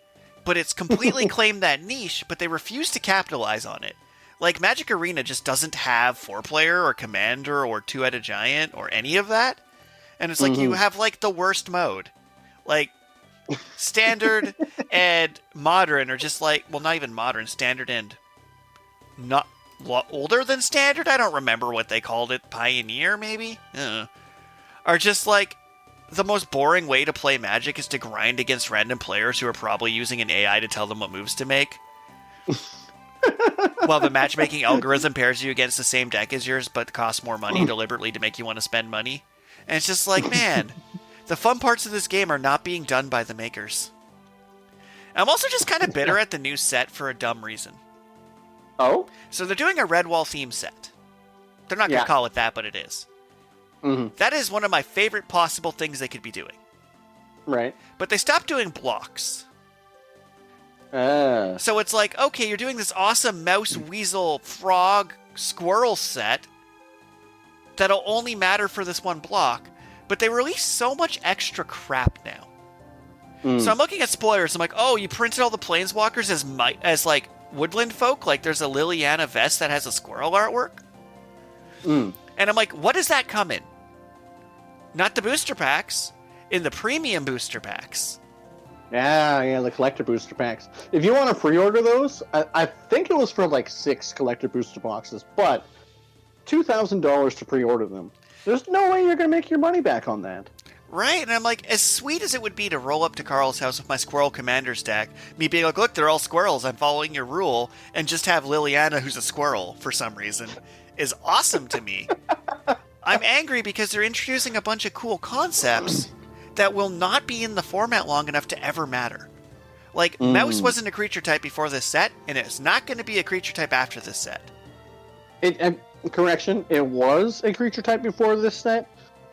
but it's completely claimed that niche, but they refuse to capitalize on it. Like, Magic Arena just doesn't have 4-player or Commander or Two-Headed Giant or any of that. And it's like you have like the worst mode. Like, Standard and Modern are just like, well, not even Modern, Standard and not older than Standard? I don't remember what they called it. Pioneer, maybe? Are just like, the most boring way to play Magic is to grind against random players who are probably using an AI to tell them what moves to make. While the matchmaking algorithm pairs you against the same deck as yours, but costs more money deliberately to make you want to spend money. And it's just like, man, the fun parts of this game are not being done by the makers. I'm also just kind of bitter at the new set for a dumb reason. Oh? So they're doing a Redwall theme set. They're not going to call it that, but it is. That is one of my favorite possible things they could be doing. Right. But they stopped doing blocks. So it's like, okay, you're doing this awesome mouse, weasel, frog, squirrel set that'll only matter for this one block, but they release so much extra crap now. So I'm looking at spoilers, I'm like, oh, you printed all the planeswalkers as like woodland folk? Like there's a Liliana vest that has a squirrel artwork? And I'm like, what does that come in? Not the booster packs, in the premium booster packs. Yeah, the collector booster packs. If you want to pre-order those, I think it was for like 6 collector booster boxes, but $2,000 to pre-order them. There's no way you're going to make your money back on that. Right, and I'm like, as sweet as it would be to roll up to Karl's house with my Squirrel Commander stack, me being like, look, they're all squirrels, I'm following your rule, and just have Liliana, who's a squirrel, for some reason, is awesome to me. I'm angry because they're introducing a bunch of cool concepts that will not be in the format long enough to ever matter. Like, mouse wasn't a creature type before this set, and it's not going to be a creature type after this set. Correction, it was a creature type before this set,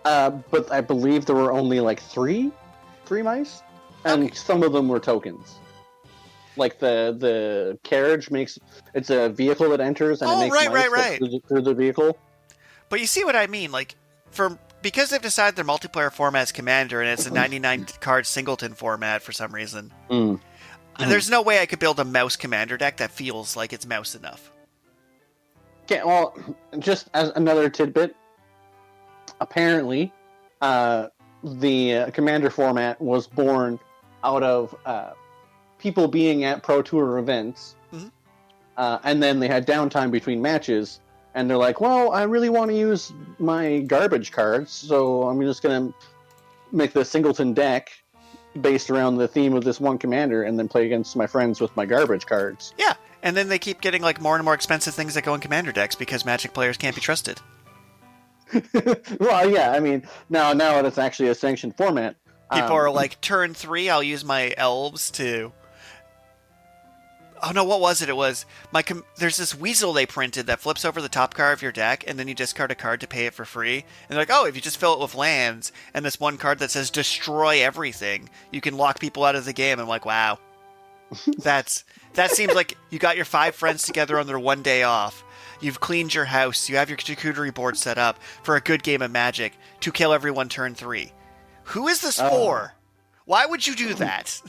but I believe there were only like three mice, and some of them were tokens. Like the carriage it's a vehicle that enters, and it makes mice through the vehicle. But you see what I mean? Like, because they've decided their multiplayer format is Commander, and it's a 99 card singleton format for some reason. There's no way I could build a mouse Commander deck that feels like it's mouse enough. Okay, well, just as another tidbit, apparently, the Commander format was born out of people being at Pro Tour events, and then they had downtime between matches, and they're like, well, I really want to use my garbage cards, so I'm just going to make the singleton deck based around the theme of this one commander, and then play against my friends with my garbage cards. Yeah, and then they keep getting like more and more expensive things that go in Commander decks because Magic players can't be trusted. Well, yeah, I mean, now it's actually a sanctioned format. People are like, turn 3, I'll use my elves to... Oh no, what was it? It was there's this weasel they printed that flips over the top card of your deck, and then you discard a card to pay it for free. And they're like, oh, if you just fill it with lands, and this one card that says destroy everything, you can lock people out of the game. I'm like, wow, that seems like you got your 5 friends together on their one day off. You've cleaned your house. You have your charcuterie board set up for a good game of Magic to kill everyone turn 3. Who is this for? Why would you do that?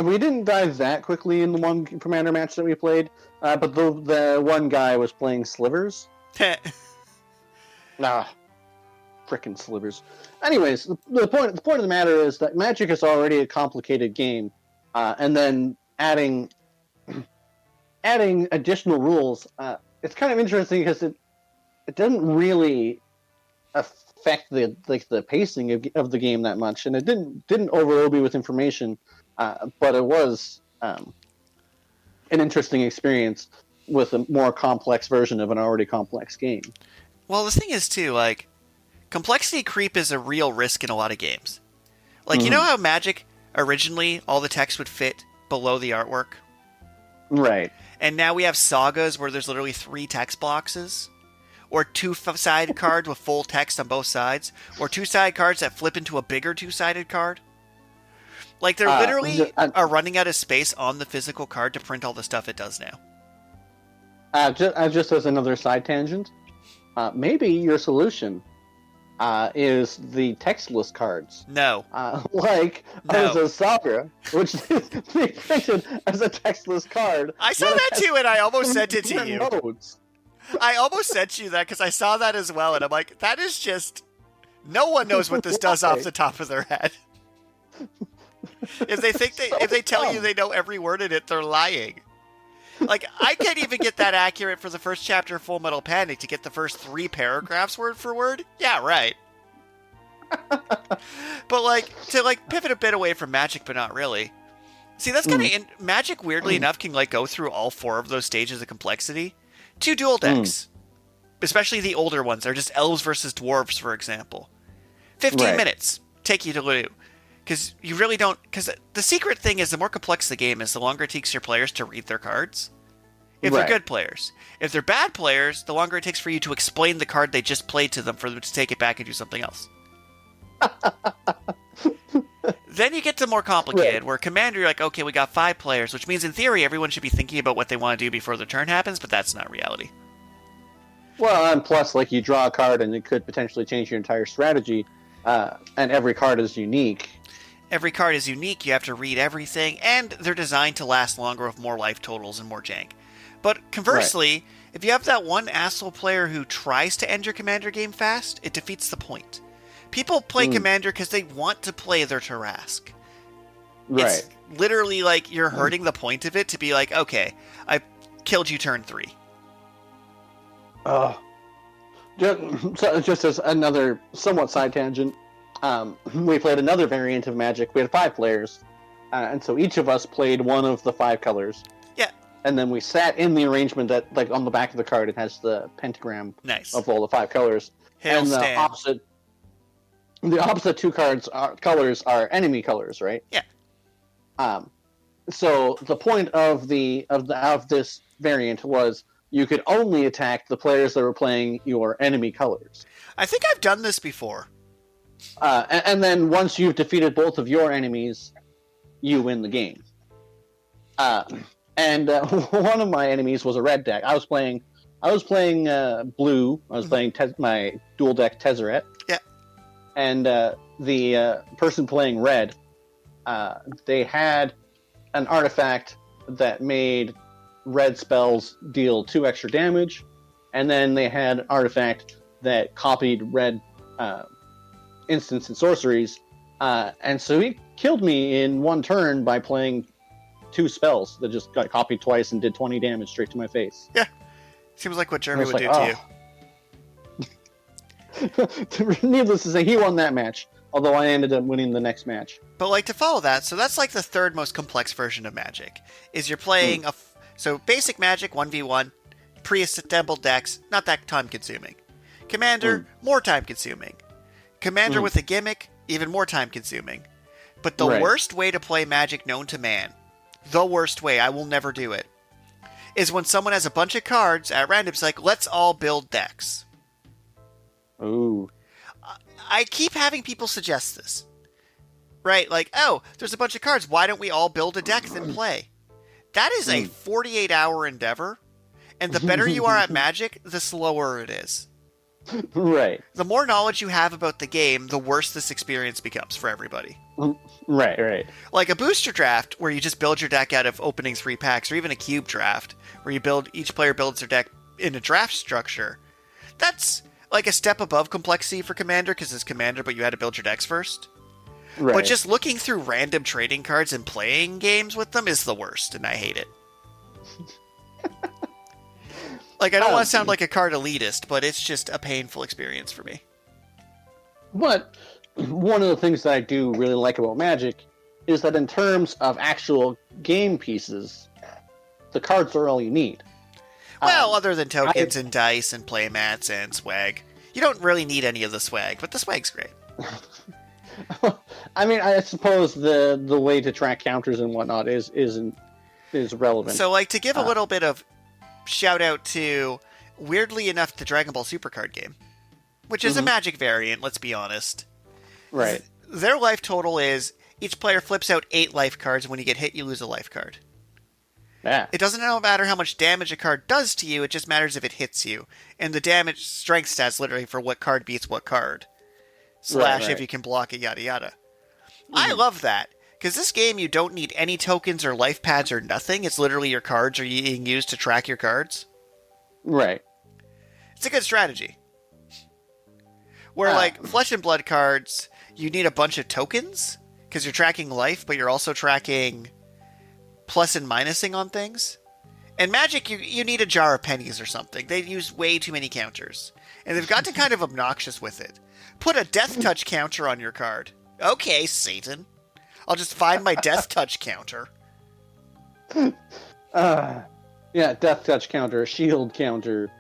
We didn't dive that quickly in the one Commander match that we played, but the one guy was playing Slivers. Frickin' Slivers. Anyways, the point of the matter is that Magic is already a complicated game, and then adding additional rules. It's kind of interesting because it doesn't really affect the pacing of the game that much, and it didn't overload me with information. But it was an interesting experience with a more complex version of an already complex game. Well, the thing is, too, like, complexity creep is a real risk in a lot of games. Like, you know how Magic, originally, all the text would fit below the artwork? Right. And now we have sagas where there's literally 3 text boxes? Or 2-sided cards with full text on both sides? Or 2-sided cards that flip into a bigger 2-sided card? Like, they're literally are running out of space on the physical card to print all the stuff it does now. Just as another side tangent, maybe your solution is the textless cards. No. As a saga, which they printed as a textless card. I saw that too, and I almost sent it to you. Modes. I almost sent you that because I saw that as well, and I'm like, that is just... No one knows what this does off the top of their head. If they tell you they know every word in it, they're lying. Like, I can't even get that accurate for the first chapter of Full Metal Panic to get the first 3 paragraphs word for word. Yeah, right. But like, to like pivot a bit away from Magic, but not really. See, that's kind of Magic. Weirdly enough, can like go through all 4 of those stages of complexity. 2 dual decks, especially the older ones. They're just elves versus dwarves, for example. 15 minutes take you to Lulu. Because you really don't... Because the secret thing is the more complex the game is, the longer it takes your players to read their cards. If they're good players. If they're bad players, the longer it takes for you to explain the card they just played to them for them to take it back and do something else. Then you get to more complicated, where Commander, you're like, okay, we got 5 players, which means in theory everyone should be thinking about what they want to do before their turn happens, but that's not reality. Well, and plus, like, you draw a card and it could potentially change your entire strategy, and every card is unique. Every card is unique, you have to read everything, and they're designed to last longer with more life totals and more jank. But conversely, if you have that one asshole player who tries to end your Commander game fast, it defeats the point. People play Commander because they want to play their Tarrasque. It's literally like you're hurting the point of it to be like, okay, I killed you turn 3. Just as another somewhat side tangent, we played another variant of Magic. We had 5 players, and so each of us played one of the 5 colors. Yeah. And then we sat in the arrangement that, like, on the back of the card, it has the pentagram of all the 5 colors. Hail and Stan. The opposite 2 colors are enemy colors, right? Yeah. So the point of this variant was you could only attack the players that were playing your enemy colors. I think I've done this before. And then once you've defeated both of your enemies, you win the game. And one of my enemies was a red deck. I was playing blue. I was playing my dual deck Tezzeret. Yeah. And the person playing red, they had an artifact that made red spells deal 2 extra damage, and then they had an artifact that copied red instants and sorceries, and so he killed me in one turn by playing 2 spells that just got copied twice and did 20 damage straight to my face. Yeah. Seems like what Jeremy would do to you. Needless to say, he won that match, although I ended up winning the next match. But like to follow that, so that's like the third most complex version of Magic. Is you're playing so basic Magic 1v1, pre-assembled decks, not that time consuming. Commander, more time consuming. Commander with a gimmick, even more time consuming. But the worst way to play Magic known to man, the worst way, I will never do it, is when someone has a bunch of cards at random. It's like, let's all build decks. Ooh. I keep having people suggest this. Right? Like, oh, there's a bunch of cards. Why don't we all build a deck then play? That is a 48-hour endeavor. And the better you are at Magic, the slower it is. Right. The more knowledge you have about the game, the worse this experience becomes for everybody. Right. Like a booster draft, where you just build your deck out of opening 3 packs, or even a cube draft, where each player builds their deck in a draft structure. That's like a step above complexity for Commander, because it's Commander, but you had to build your decks first. Right. But just looking through random trading cards and playing games with them is the worst, and I hate it. Like, I don't want to sound like a card elitist, but it's just a painful experience for me. But one of the things that I do really like about Magic is that in terms of actual game pieces, the cards are all you need. Well, other than tokens and dice and playmats and swag. You don't really need any of the swag, but the swag's great. I mean, I suppose the way to track counters and whatnot is relevant. So, like, to give a little bit of shout out to, weirdly enough, the Dragon Ball Super card game, which is a Magic variant, let's be honest. Right. Their life total is each player flips out 8 life cards. When you get hit, you lose a life card. Yeah. It doesn't matter how much damage a card does to you, it just matters if it hits you. And the damage strength stats literally for what card beats what card. / if you can block it, yada yada. I love that. Because this game, you don't need any tokens or life pads or nothing. It's literally your cards are being used to track your cards. Right. It's a good strategy. Where, like, Flesh and Blood cards, you need a bunch of tokens. Because you're tracking life, but you're also tracking plus and minusing on things. And Magic, you need a jar of pennies or something. They use way too many counters. And they've gotten kind of obnoxious with it. Put a Death Touch counter on your card. Okay, Satan. I'll just find my Death Touch counter. Yeah, Death Touch counter, Shield counter.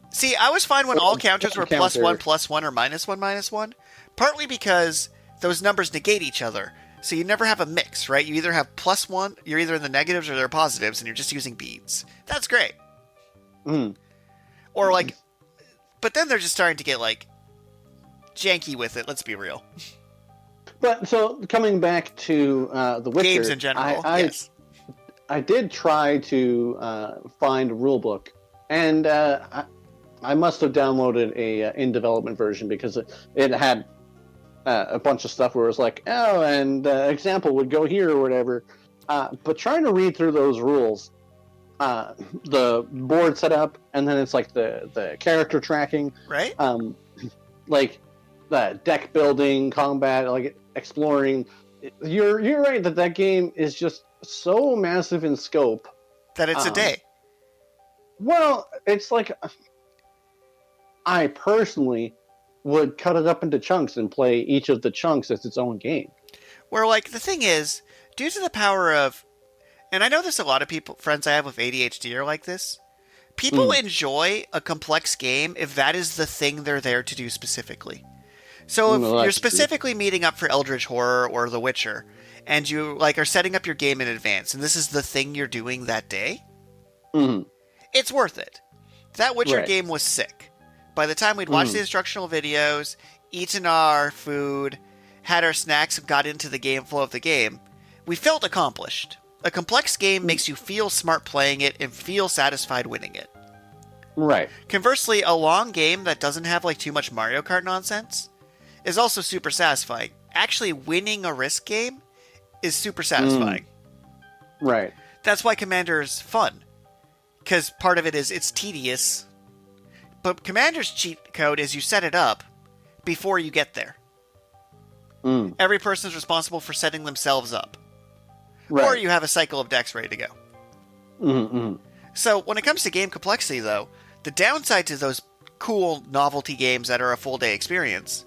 See, I was fine when all counters were +1, +1, or -1, -1. Partly because those numbers negate each other. So you never have a mix, right? You either have +1, you're either in the negatives or they're positives, and you're just using beads. That's great. Or like, but then they're just starting to get like janky with it. Let's be real. But so coming back to The Witcher, Games in general, yes. I did try to find a rule book, and I must have downloaded a in development version because it had a bunch of stuff where it was like, oh, and example would go here or whatever. But trying to read through those rules, the board setup, and then it's like the character tracking, right? Like the deck building, combat, like exploring. You're right that game is just so massive in scope that it's a day. Well, it's like I personally would cut it up into chunks and play each of the chunks as its own game. Where, like, the thing is, due to the power of, and I know there's a lot of friends I have with ADHD are like this, people enjoy a complex game if that is the thing they're there to do specifically. So if you're specifically meeting up for Eldritch Horror or The Witcher, and you like are setting up your game in advance, and this is the thing you're doing that day, it's worth it. That Witcher game was sick. By the time we'd watched the instructional videos, eaten our food, had our snacks, and got into the game flow of the game, we felt accomplished. A complex game makes you feel smart playing it and feel satisfied winning it. Right. Conversely, a long game that doesn't have like too much Mario Kart nonsense is also super satisfying. Actually, winning a Risk game is super satisfying. Right. That's why Commander's fun. Because part of it is it's tedious. But Commander's cheat code is you set it up before you get there. Every person's responsible for setting themselves up. Right. Or you have a cycle of decks ready to go. So when it comes to game complexity, though, the downside to those cool novelty games that are a full day experience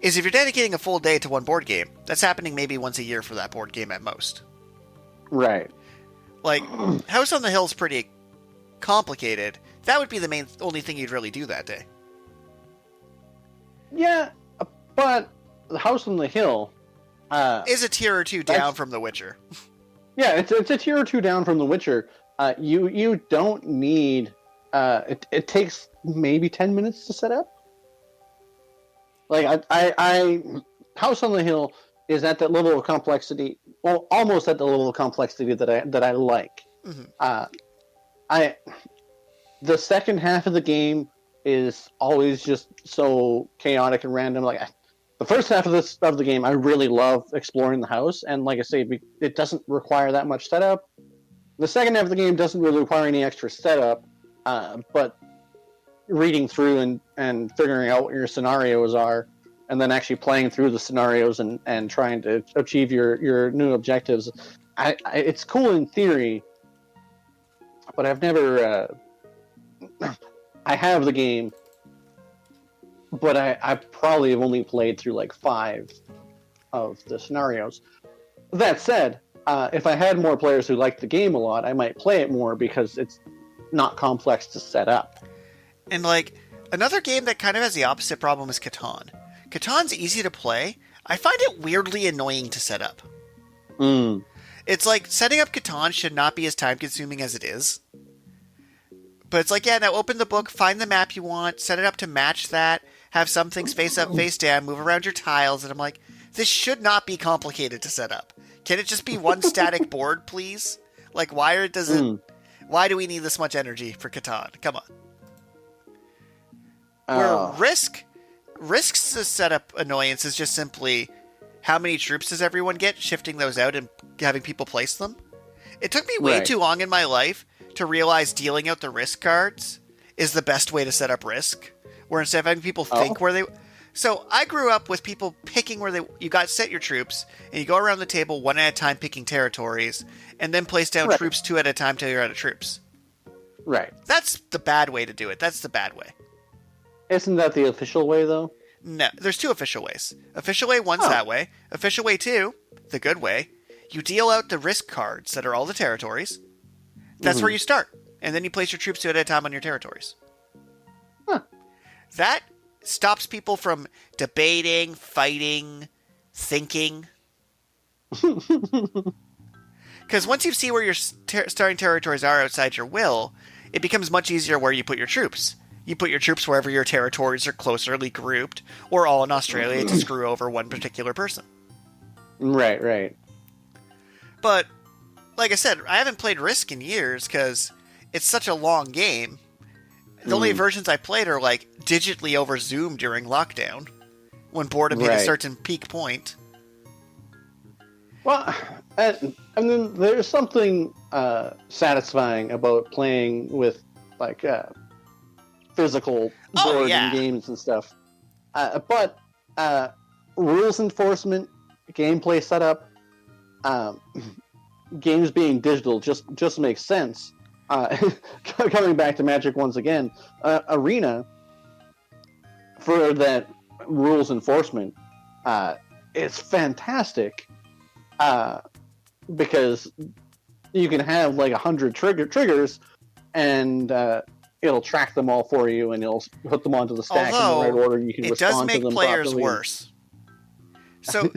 is if you're dedicating a full day to one board game, that's happening maybe once a year for that board game at most. Right. Like, House on the Hill's pretty complicated. That would be the only thing you'd really do that day. Yeah, but the House on the Hill is a tier or two down from The Witcher. Yeah, it's a tier or two down from The Witcher. You don't need. It takes maybe 10 minutes to set up. Like I House on the Hill is at that level of complexity, well, almost at the level of complexity that I like. The second half of the game is always just so chaotic and random. Like the first half of the game, I really love exploring the house, and like I say, it doesn't require that much setup. The second half of the game doesn't really require any extra setup, but reading through and figuring out what your scenarios are, and then actually playing through the scenarios and trying to achieve your new objectives. It's cool in theory, but I've never. I have the game, but I probably have only played through like 5 of the scenarios. That said, if I had more players who liked the game a lot, I might play it more because it's not complex to set up. And like another game that kind of has the opposite problem is Catan. Catan's easy to play. I find it weirdly annoying to set up. It's like setting up Catan should not be as time consuming as it is. But it's like, yeah, now open the book, find the map you want, set it up to match that, have some things face up, face down, move around your tiles, and I'm like, this should not be complicated to set up. Can it just be one static board, please? Like, why do we need this much energy for Catan? Come on. Where Risk's setup annoyance is just simply how many troops does everyone get, shifting those out and having people place them. It took me way too long in my life to realize dealing out the Risk cards is the best way to set up Risk, where instead of having people think where they... So I grew up with people picking where you got set your troops, and you go around the table one at a time picking territories, and then place down troops 2 at a time till you're out of troops. Right. That's the bad way to do it. That's the bad way. Isn't that the official way, though? No, there's 2 official ways. Official way 1's that way. Official way 2, the good way, you deal out the Risk cards that are all the territories. That's where you start. And then you place your troops 2 at a time on your territories. That stops people from debating, fighting, thinking. Because once you see where your starting territories are outside your will, it becomes much easier where you put your troops. You put your troops wherever your territories are closely grouped, or all in Australia to screw over one particular person. Right. But, like I said, I haven't played Risk in years because it's such a long game. The only versions I played are, like, digitally over Zoom during lockdown, when boredom hit a certain peak point. Well, and then there's something satisfying about playing with, like, physical board and games and stuff. But rules enforcement, gameplay setup, games being digital just makes sense. Coming back to Magic once again, Arena, for that rules enforcement, it's fantastic because you can have like 100 triggers and it'll track them all for you and it'll put them onto the stack in the right order. You can respond to them properly. It does make players worse. So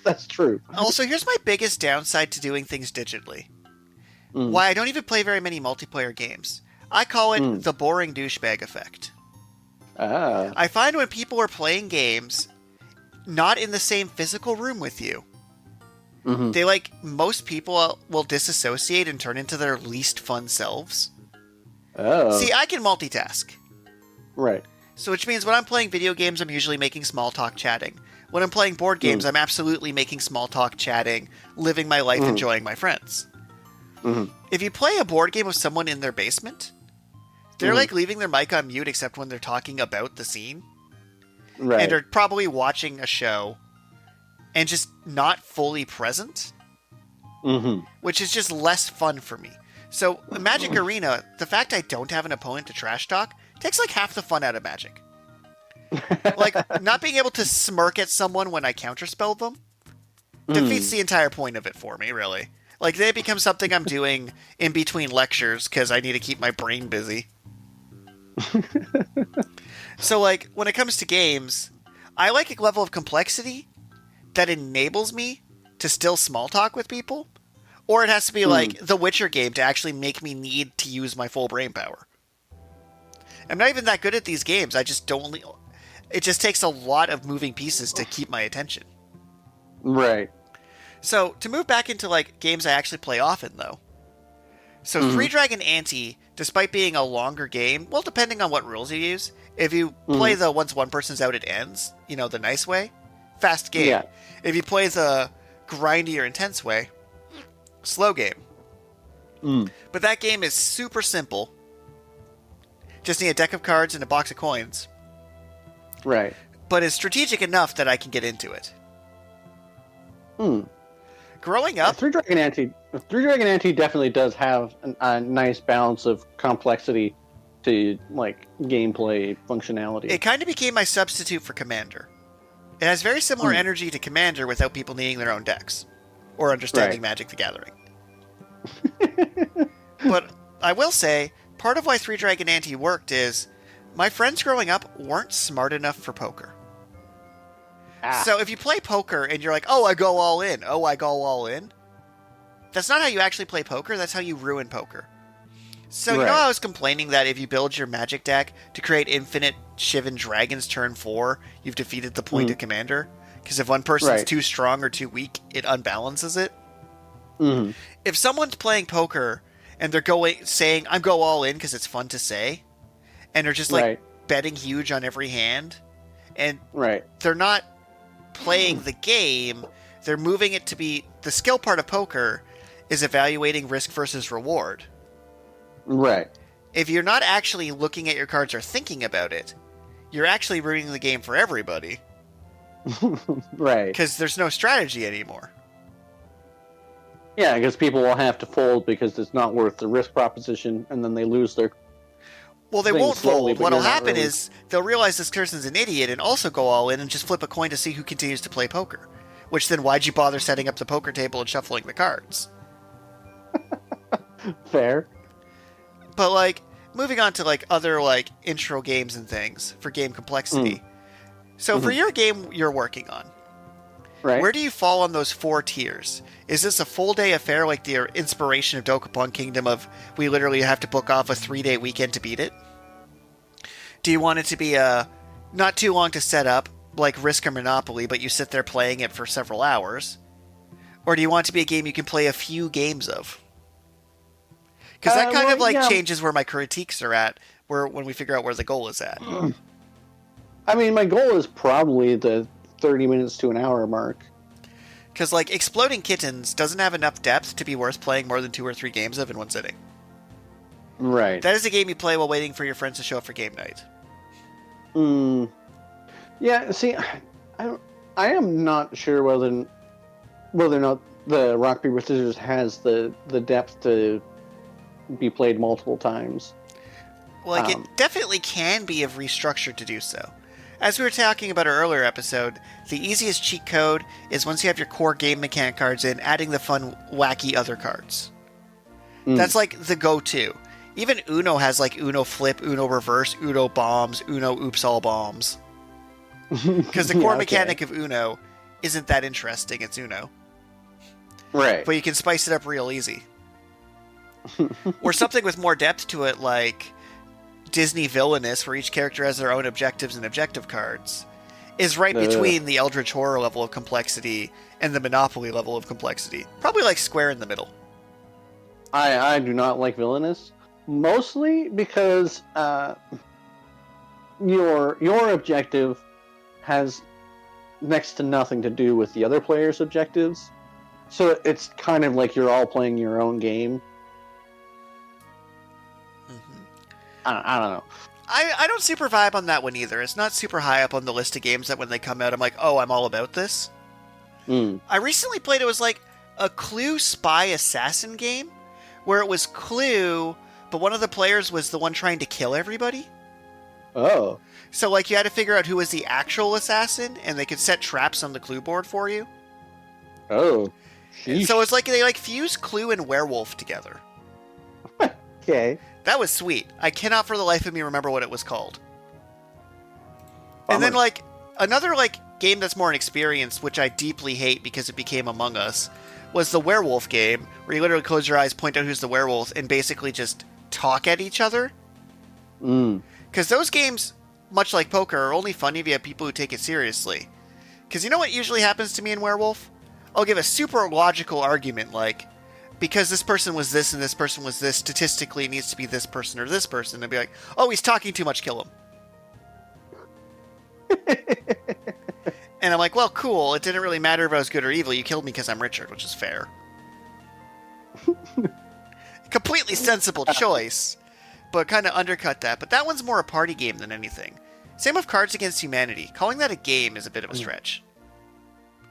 That's true. also, here's my biggest downside to doing things digitally. Mm. Why I don't even play very many multiplayer games. I call it the boring douchebag effect. Ah. I find when people are playing games not in the same physical room with you, they most people will disassociate and turn into their least fun selves. Oh. See, I can multitask. Right. So which means when I'm playing video games, I'm usually making small talk chatting. When I'm playing board games, I'm absolutely making small talk chatting, living my life, enjoying my friends. If you play a board game with someone in their basement, they're leaving their mic on mute except when they're talking about the scene. Right. And are probably watching a show and just not fully present, which is just less fun for me. So Magic Arena, the fact I don't have an opponent to trash talk takes half the fun out of Magic. Not being able to smirk at someone when I counterspell them defeats the entire point of it for me, really. They become something I'm doing in between lectures because I need to keep my brain busy. So, when it comes to games, I like a level of complexity that enables me to still small talk with people, or it has to be the Witcher game to actually make me need to use my full brain power. I'm not even that good at these games. I just don't. It just takes a lot of moving pieces to keep my attention. Right. So, to move back into games I actually play often, though. So, Three Dragon Ante, despite being a longer game, well, depending on what rules you use, if you play the once one person's out, it ends, the nice way, fast game. Yeah. If you play the grindy or intense way, slow game. But that game is super simple. Just need a deck of cards and a box of coins. Right. But it's strategic enough that I can get into it. Growing up... Three Dragon Ante definitely does have a nice balance of complexity to, gameplay functionality. It kind of became my substitute for Commander. It has very similar energy to Commander without people needing their own decks. Or understanding Magic the Gathering. But I will say, part of why Three Dragon Ante worked is my friends growing up weren't smart enough for poker. So if you play poker and you're like, oh, I go all in. Oh, I go all in. That's not how you actually play poker. That's how you ruin poker. So you know how I was complaining that if you build your Magic deck to create infinite Shivan Dragons turn 4, you've defeated the point of Commander? Because if one person's too strong or too weak, it unbalances it. If someone's playing poker and they're saying, I'm go all in because it's fun to say, and they're just betting huge on every hand, and they're not playing the game, they're moving it to be the skill part of poker is evaluating risk versus reward. Right. If you're not actually looking at your cards or thinking about it, you're actually ruining the game for everybody. Right. Because there's no strategy anymore. Yeah, because people will have to fold because it's not worth the risk proposition, and then they lose their... Well, they won't fold. What'll happen is they'll realize this person's an idiot and also go all in and just flip a coin to see who continues to play poker. Which then, why'd you bother setting up the poker table and shuffling the cards? Fair. But, moving on to, other, intro games and things for game complexity. So, for your game you're working on, where do you fall on those 4 tiers? Is this a full day affair like the inspiration of Dokapon Kingdom of we literally have to book off a 3-day weekend to beat it? Do you want it to be not too long to set up, like Risk or Monopoly, but you sit there playing it for several hours? Or do you want it to be a game you can play a few games of? Because that kind of changes where my critiques are at, when we figure out where the goal is at. I mean, my goal is probably the 30 minutes to an hour mark. Because, Exploding Kittens doesn't have enough depth to be worth playing more than 2 or 3 games of in one sitting. Right. That is a game you play while waiting for your friends to show up for game night. Yeah, see, I am not sure whether or not the Rock, Paper, Scissors has the depth to be played multiple times. Well, it definitely can be if restructured to do so. As we were talking about our earlier episode, the easiest cheat code is once you have your core game mechanic cards in, adding the fun, wacky other cards. That's the go-to. Even Uno has Uno Flip, Uno Reverse, Uno Bombs, Uno Oops All Bombs. Because the core mechanic of Uno isn't that interesting. It's Uno. Right. But you can spice it up real easy. Or something with more depth to it, like Disney Villainous, where each character has their own objectives and objective cards, is right between the Eldritch Horror level of complexity and the Monopoly level of complexity. Probably like square in the middle. I do not like Villainous, mostly because your objective has next to nothing to do with the other player's objectives. So it's kind of like you're all playing your own game. Mm-hmm. I don't know. I don't super vibe on that one either. It's not super high up on the list of games that when they come out, I'm like, oh, I'm all about this. I recently played, it was like a Clue spy assassin game, where it was Clue, but one of the players was the one trying to kill everybody. Oh. So, like, you had to figure out who was the actual assassin, and they could set traps on the Clue board for you. Oh. Sheesh. So it's like they like fused Clue and Werewolf together. Okay. That was sweet. I cannot for the life of me remember what it was called. Bummer. And then, like, another, like, game that's more inexperienced, which I deeply hate because it became Among Us, was the Werewolf game, where you literally close your eyes, point out who's the werewolf, and basically just talk at each other. Because those games, much like poker, are only fun if you have people who take it seriously. Because you know what usually happens to me in Werewolf? I'll give a super logical argument, like, because this person was this and this person was this, statistically it needs to be this person or this person, and be like, oh, he's talking too much, kill him. And I'm like, well, cool, it didn't really matter if I was good or evil, you killed me because I'm Richard, which is fair. Completely sensible choice, but kind of undercut that. But that one's more a party game than anything. Same with Cards Against Humanity. Calling that a game is a bit of a stretch.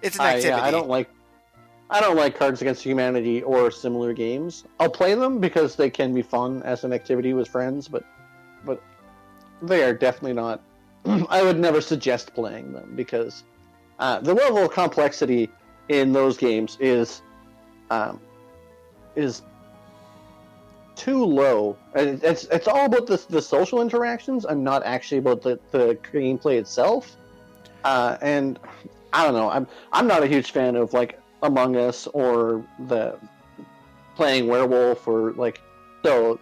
It's an activity. Yeah, I don't like Cards Against Humanity or similar games. I'll play them because they can be fun as an activity with friends, but they are definitely not. I would never suggest playing them because the level of complexity in those games is too low. And it's all about the social interactions and not actually about the gameplay itself. And I don't know. I'm not a huge fan of like Among Us or the playing Werewolf or like so.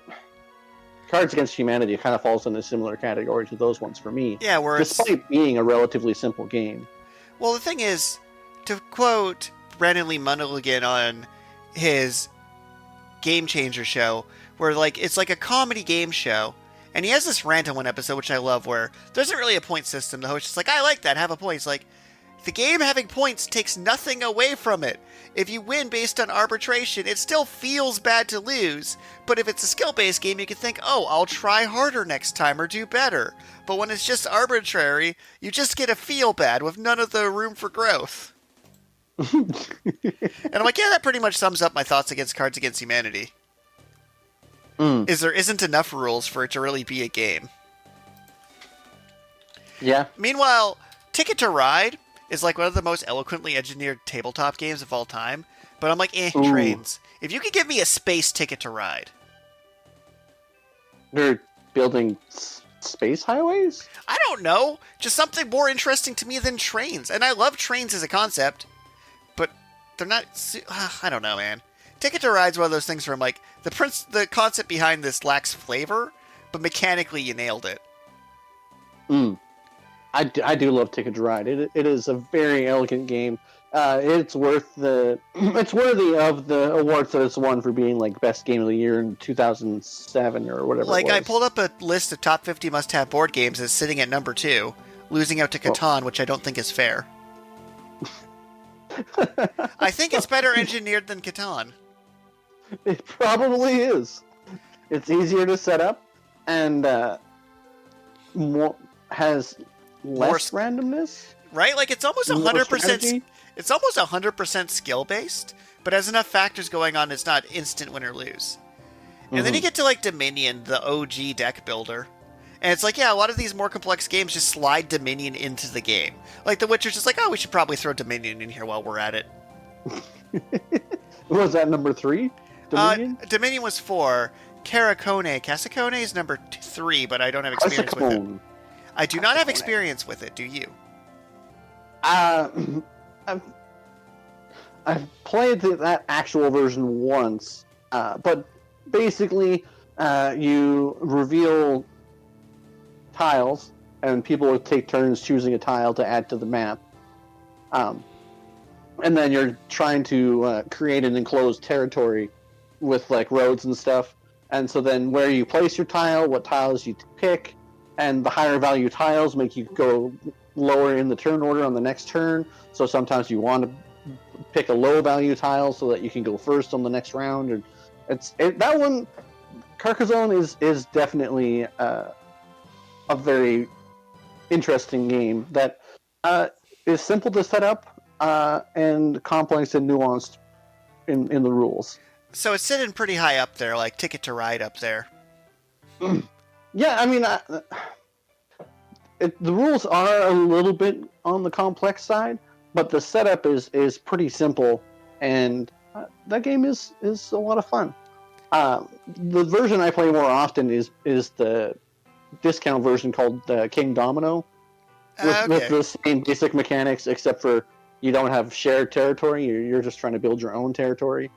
Cards Against Humanity kind of falls in a similar category to those ones for me. Yeah, where despite being a relatively simple game. Well, the thing is, to quote Brandon Lee Munnigan on his Game Changer show, where like it's like a comedy game show, and he has this rant on one episode which I love, where there isn't really a point system. The host is like, I like that, have a point. It's like, the game having points takes nothing away from it. If you win based on arbitration, it still feels bad to lose. But if it's a skill-based game, you can think, oh, I'll try harder next time or do better. But when it's just arbitrary, you just get a feel bad with none of the room for growth. And I'm like, yeah, that pretty much sums up my thoughts against Cards Against Humanity. Is there isn't enough rules for it to really be a game. Yeah. Meanwhile, Ticket to Ride is like one of the most eloquently engineered tabletop games of all time. But I'm like, trains. If you could give me a space Ticket to Ride. They're building space highways? I don't know. Just something more interesting to me than trains. And I love trains as a concept. But they're not... I don't know, man. Ticket to Ride's one of those things where I'm like, the concept behind this lacks flavor, but mechanically you nailed it. I do love Ticket to Ride. It is a very elegant game. It's worthy of the awards that it's won for being like best game of the year in 2007 or whatever. Like, it was. I pulled up a list of top 50 must-have board games as sitting at number 2, losing out to Catan, which I don't think is fair. I think it's better engineered than Catan. It probably is. It's easier to set up and has less randomness. Right? Like, it's almost 100%. It's almost 100% skill based, but has enough factors going on. It's not instant win or lose. And then you get to like Dominion, the OG deck builder, and it's like, yeah, a lot of these more complex games just slide Dominion into the game. Like The Witcher's just like, oh, we should probably throw Dominion in here while we're at it. Was that number 3? Dominion? Dominion was 4. Casacone is number 3, but I don't have experience with it. I do not have experience with it. Do you? I've I've played that actual version once, but basically, you reveal tiles, and people will take turns choosing a tile to add to the map. And then you're trying to create an enclosed territory with like roads and stuff. And so then where you place your tile, what tiles you pick, and the higher value tiles make you go lower in the turn order on the next turn. So sometimes you want to pick a low value tile so that you can go first on the next round. And that one, Carcassonne is definitely a very interesting game that is simple to set up and complex and nuanced in the rules. So it's sitting pretty high up there, like Ticket to Ride up there. Yeah, I mean, the rules are a little bit on the complex side, but the setup is pretty simple, and that game is a lot of fun. The version I play more often is the discount version called King Domino, with the same basic mechanics, except for you don't have shared territory. You're just trying to build your own territory.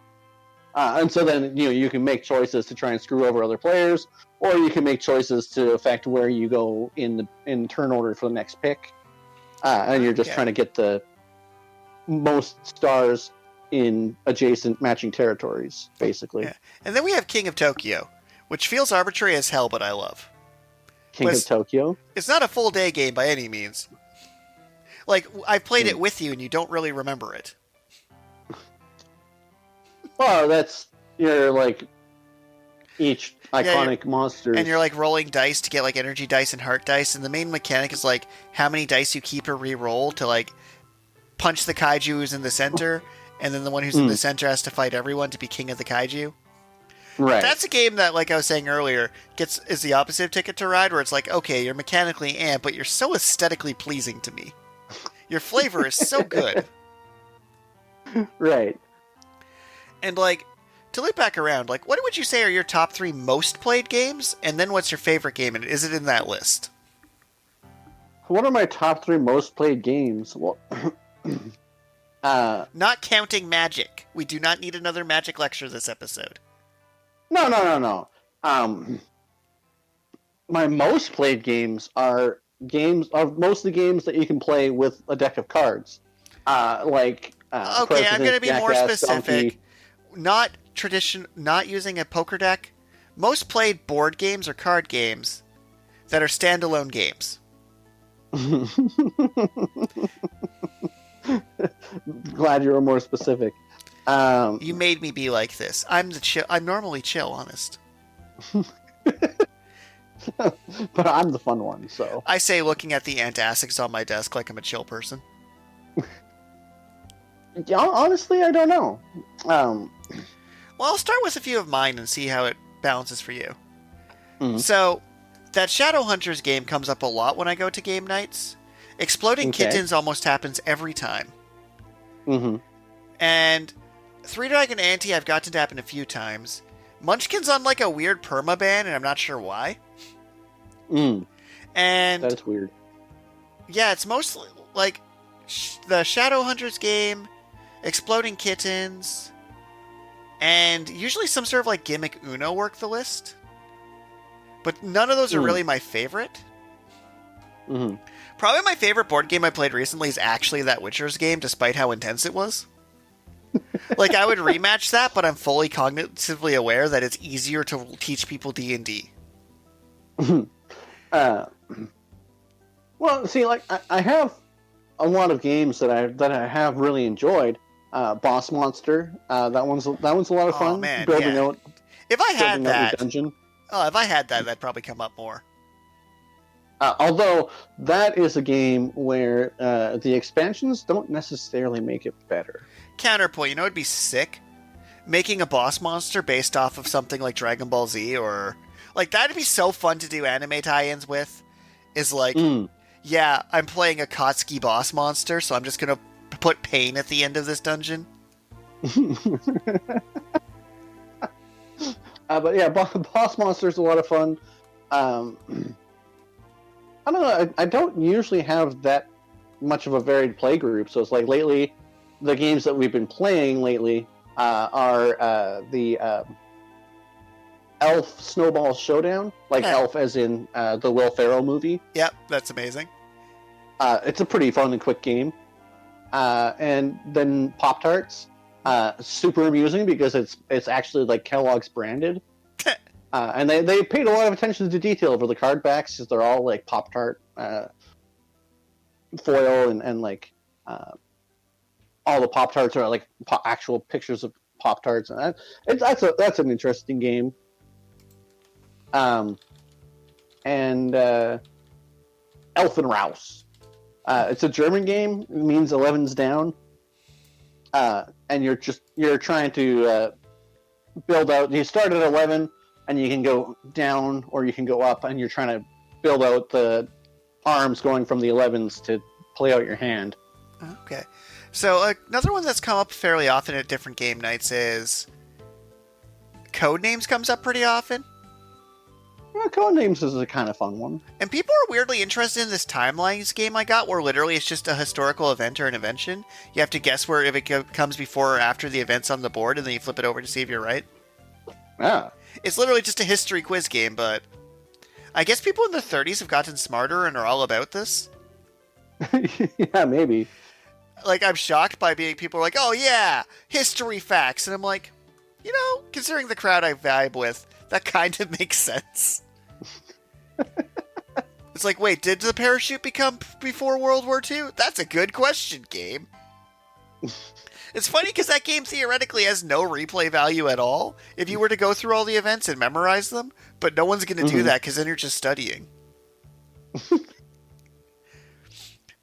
And so then you can make choices to try and screw over other players, or you can make choices to affect where you go in turn order for the next pick. And you're just trying to get the most stars in adjacent matching territories, basically. Yeah. And then we have King of Tokyo, which feels arbitrary as hell, but I love. King of Tokyo? It's not a full day game by any means. Like, I played it with you and you don't really remember it. Well, that's like each iconic monster. And you're like rolling dice to get like energy dice and heart dice, and the main mechanic is like how many dice you keep or re-roll to like punch the kaiju who's in the center, and then the one who's in the center has to fight everyone to be king of the kaiju. Right. That's a game that, like I was saying earlier, is the opposite of Ticket to Ride, where it's like, okay, you're mechanically but you're so aesthetically pleasing to me. Your flavor is so good. Right. And, like, to loop back around, like, what would you say are your top 3 most played games? And then what's your favorite game? And is it in that list? What are my top 3 most played games? Well, not counting Magic. We do not need another Magic lecture this episode. No. My most played games are mostly games that you can play with a deck of cards. Okay, I'm going to be more specific. Donkey. Not using a poker deck. Most played board games or card games that are standalone games. Glad you were more specific. You made me be like this. I'm normally chill, honest. But I'm the fun one, so. I say looking at the antacids on my desk like I'm a chill person. Honestly, I don't know. Well, I'll start with a few of mine and see how it balances for you. Mm-hmm. So, that Shadowhunters game comes up a lot when I go to game nights. Exploding Kittens almost happens every time. Mm-hmm. And Three Dragon Ante I've gotten to happen a few times. Munchkin's on like a weird permaban, and I'm not sure why. And that's weird. Yeah, it's mostly like the Shadowhunters game, Exploding Kittens, and usually some sort of like gimmick Uno work the list. But none of those are really my favorite. Mm-hmm. Probably my favorite board game I played recently is actually that Witcher's game, despite how intense it was. Like, I would rematch that, but I'm fully cognitively aware that it's easier to teach people D&D. Well, see, like, I have a lot of games that I have really enjoyed. Boss Monster, that one's a lot of fun. Oh, man, building out. If I had that, dungeon. If I had that, that'd probably come up more. Although that is a game where the expansions don't necessarily make it better. Counterpoint, you know, it'd be sick making a boss monster based off of something like Dragon Ball Z, or like that'd be so fun to do anime tie-ins with. Is like, yeah, I'm playing a Kotsky boss monster, so I'm just gonna put pain at the end of this dungeon. But yeah, boss monster's a lot of fun. I don't know. I don't usually have that much of a varied play group. So it's like lately, the games that we've been playing lately are the Elf Snowball Showdown, like Elf as in the Will Ferrell movie. Yep, that's amazing. It's a pretty fun and quick game. And then Pop-Tarts, super amusing because it's actually like Kellogg's branded. And they paid a lot of attention to detail for the card backs because they're all like Pop-Tart foil and like all the Pop-Tarts are like actual pictures of Pop-Tarts. And that's an interesting game. And Elfen Rouse. It's a German game. It means 11's down. And you're trying to build out. You start at 11, and you can go down or you can go up, and you're trying to build out the arms going from the 11s to play out your hand. Okay. So another one that's come up fairly often at different game nights is Codenames comes up pretty often. Well, Codenames is a kind of fun one. And people are weirdly interested in this timelines game I got, where literally it's just a historical event or an invention. You have to guess where if it comes before or after the event's on the board, and then you flip it over to see if you're right. Yeah. It's literally just a history quiz game, but I guess people in the 30s have gotten smarter and are all about this. Yeah, maybe. Like, I'm shocked by people are like, oh yeah, history facts. And I'm like, considering the crowd I vibe with, that kind of makes sense. It's like, wait, did the parachute become before World War II? That's a good question, game. It's funny because that game theoretically has no replay value at all if you were to go through all the events and memorize them, but no one's going to do that because then you're just studying.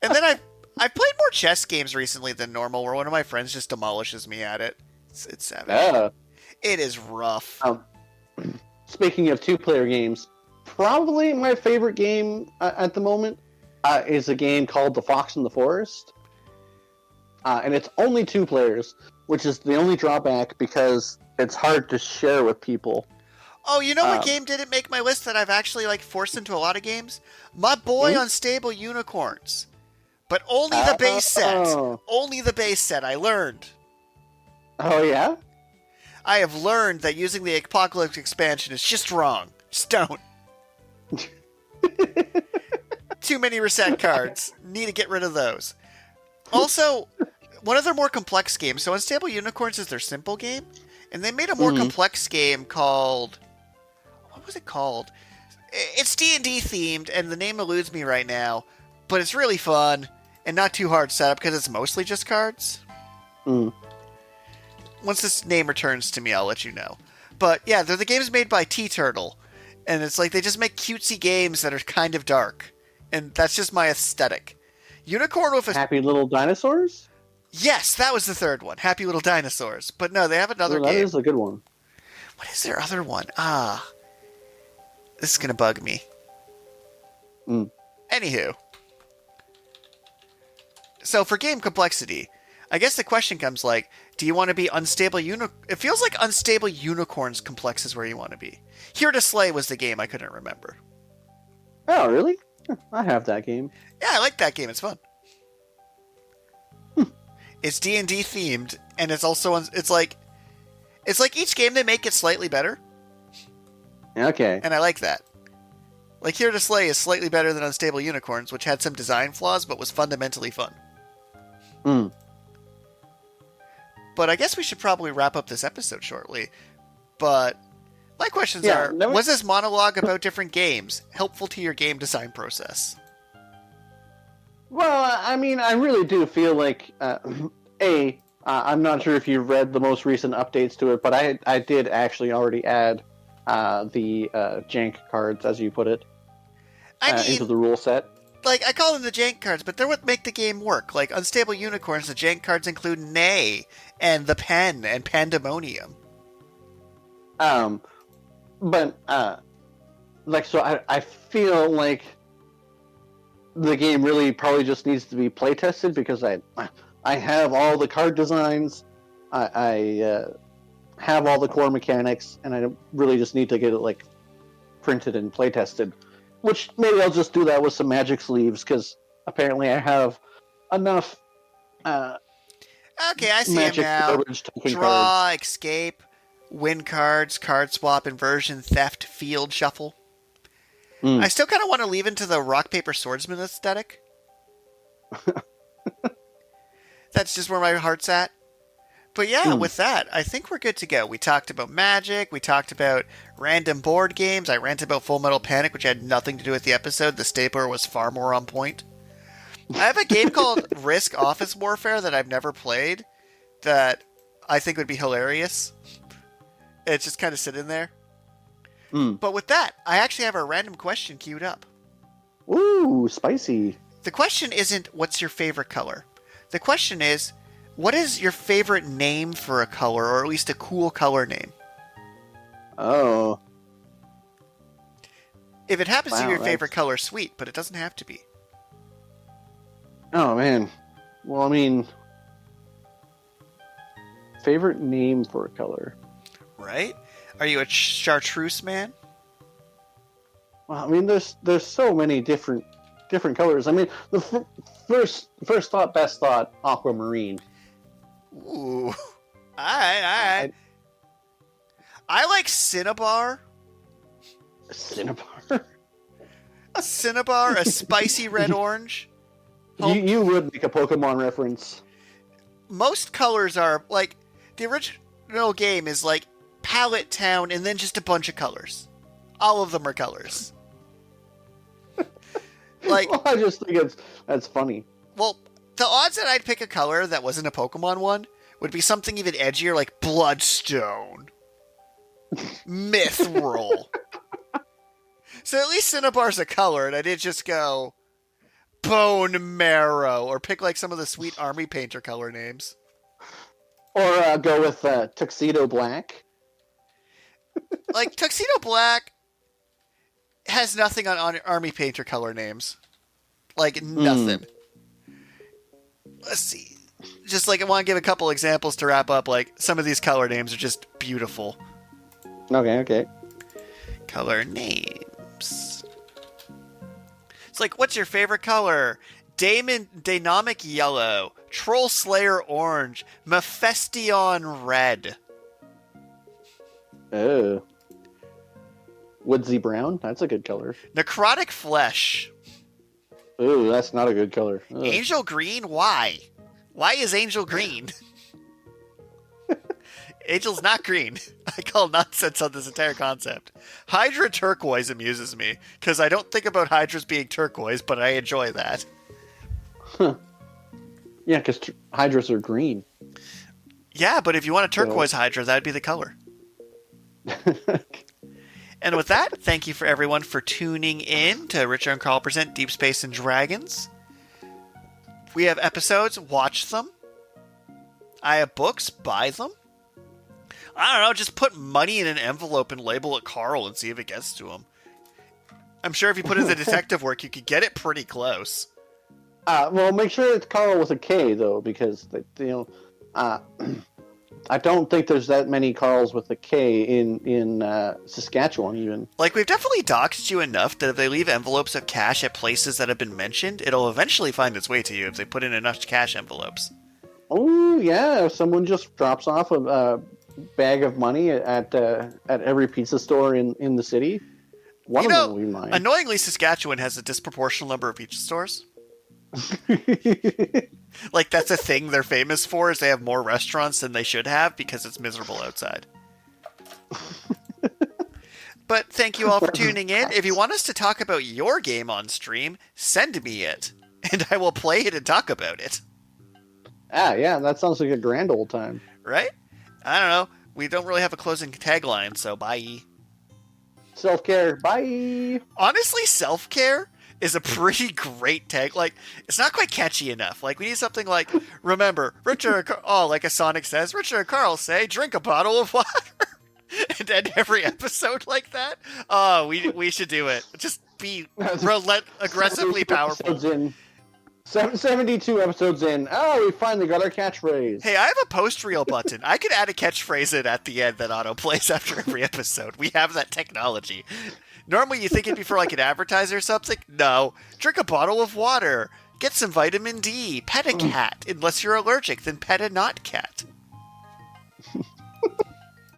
And then I've played more chess games recently than normal, where one of my friends just demolishes me at it. It's savage. It is rough. Speaking of two-player games, probably my favorite game at the moment is a game called The Fox and the Forest. And it's only 2 players, which is the only drawback because it's hard to share with people. Oh, you know what game didn't make my list that I've actually forced into a lot of games? My boy Unstable Unicorns. But only the base set. Only the base set, I learned. Oh, yeah? I have learned that using the Apocalypse expansion is just wrong. Just don't. Too many reset cards. Need to get rid of those. Also, one of their more complex games. So Unstable Unicorns is their simple game. And they made a more complex game called... What was it called? It's D&D themed, and the name eludes me right now. But it's really fun, and not too hard setup, because it's mostly just cards. Once this name returns to me, I'll let you know. But yeah, they're the games made by T-Turtle. And it's like they just make cutesy games that are kind of dark. And that's just my aesthetic. Unicorn with a... Happy Little Dinosaurs? Yes, that was the third one. Happy Little Dinosaurs. But no, they have another game. That is a good one. What is their other one? This is going to bug me. Anywho. So for game complexity, I guess the question comes do you want to be unstable It feels like Unstable Unicorns complex is where you want to be. Here to Slay was the game I couldn't remember. Oh, really? I have that game. Yeah, I like that game. It's fun. It's D&D themed, and it's also it's like each game they make it slightly better. Okay. And I like that. Like Here to Slay is slightly better than Unstable Unicorns, which had some design flaws but was fundamentally fun. But I guess we should probably wrap up this episode shortly. But my questions are, was this monologue about different games helpful to your game design process? Well, I mean, I really do feel like, I'm not sure if you've read the most recent updates to it, but I did actually already add the jank cards, as you put it, into the rule set. I call them the jank cards, but they're what make the game work. Like Unstable Unicorns, the jank cards include Nay and the Pen and Pandemonium. But I feel like the game really probably just needs to be play tested because I have all the card designs, I have all the core mechanics, and I really just need to get it printed and play tested. Which maybe I'll just do that with some Magic sleeves because apparently I have enough Okay, I see him magic now. garbage token Draw, cards. escape, win cards, card swap, inversion, theft, field shuffle. I Mm. still kind of want to leave into the rock paper swordsman aesthetic. That's just where my heart's at. But yeah, Mm. with that, I think we're good to go. We talked about Magic. We talked about random board games. I ranted about Full Metal Panic, which had nothing to do with the episode. The stapler was far more on point. I have a game called Risk Office Warfare that I've never played that I think would be hilarious. It's just kind of sitting there. Mm. But with that, I actually have a random question queued up. Ooh, spicy. The question isn't what's your favorite color. The question is, what is your favorite name for a color, or at least a cool color name? Oh. If it happens to be Wow, your that's- favorite color, sweet, but it doesn't have to be. Oh, man. Well, I mean, favorite name for a color. Right? Are you a chartreuse man? Well, I mean, there's so many different colors. I mean, the first thought, best thought, aquamarine. Ooh. Alright. I like cinnabar. Cinnabar. A cinnabar, a spicy red-orange. You would make a Pokemon reference. Most colors are, like, the original game is like Palette Town and then just a bunch of colors. All of them are colors. Like, Well, I just think that's funny. well, the odds that I'd pick a color that wasn't a Pokemon one would be something even edgier, like Bloodstone, Mithril. So at least Cinnabar's a color, and I did just go Bone Marrow, or pick like some of the sweet army painter color names. Or go with Tuxedo Black. Like, Tuxedo Black has nothing on army painter color names. Like, nothing. Let's see. Just like, I want to give a couple examples to wrap up. Like, some of these color names are just beautiful. Okay. Color names. It's like, what's your favorite color? Dynamic yellow, Troll Slayer orange, Mephistion red. Oh. Woodsy brown? That's a good color. Necrotic flesh. Ooh, that's not a good color. Ugh. Angel green? Why? Why is angel green? Angel's not green. I call nonsense on this entire concept. Hydra turquoise amuses me, because I don't think about hydras being turquoise, but I enjoy that. Huh. Yeah, because hydras are green. Yeah, but if you want a turquoise hydra, that'd be the color. And with that, thank you for everyone for tuning in to Richard and Karl present Deep Space and Dragons. We have episodes, watch them. I have books, buy them. I don't know, just put money in an envelope and label it Karl and see if it gets to him. I'm sure if you put in the detective work, you could get it pretty close. Well, make sure it's Karl with a K, though, because, I don't think there's that many Karls with a K in Saskatchewan, even. Like, we've definitely doxed you enough that if they leave envelopes of cash at places that have been mentioned, it'll eventually find its way to you if they put in enough cash envelopes. Oh, yeah, if someone just drops off a bag of money at every pizza store in the city, one of them will be mine. Annoyingly, Saskatchewan has a disproportional number of pizza stores. Like, that's a thing they're famous for, is they have more restaurants than they should have because it's miserable outside. But thank you all for tuning in. If you want us to talk about your game on stream, send me it, and I will play it and talk about it. Yeah, that sounds like a grand old time. Right? I don't know. We don't really have a closing tagline, so bye. Self-care, bye! Honestly, self-care is a pretty great tag. Like, it's not quite catchy enough. Like, we need something like, remember, Richard, like a Sonic says, Richard and Karl say, drink a bottle of water. And end every episode like that. Oh, we should do it. Just be aggressively powerful. 72 episodes in. Oh, we finally got our catchphrase. Hey, I have a post reel button. I could add a catchphrase in at the end that auto plays after every episode. We have that technology. Normally, you think it'd be for like an advertiser or something. No, drink a bottle of water. Get some vitamin D. Pet a cat. Unless you're allergic, then pet a not cat.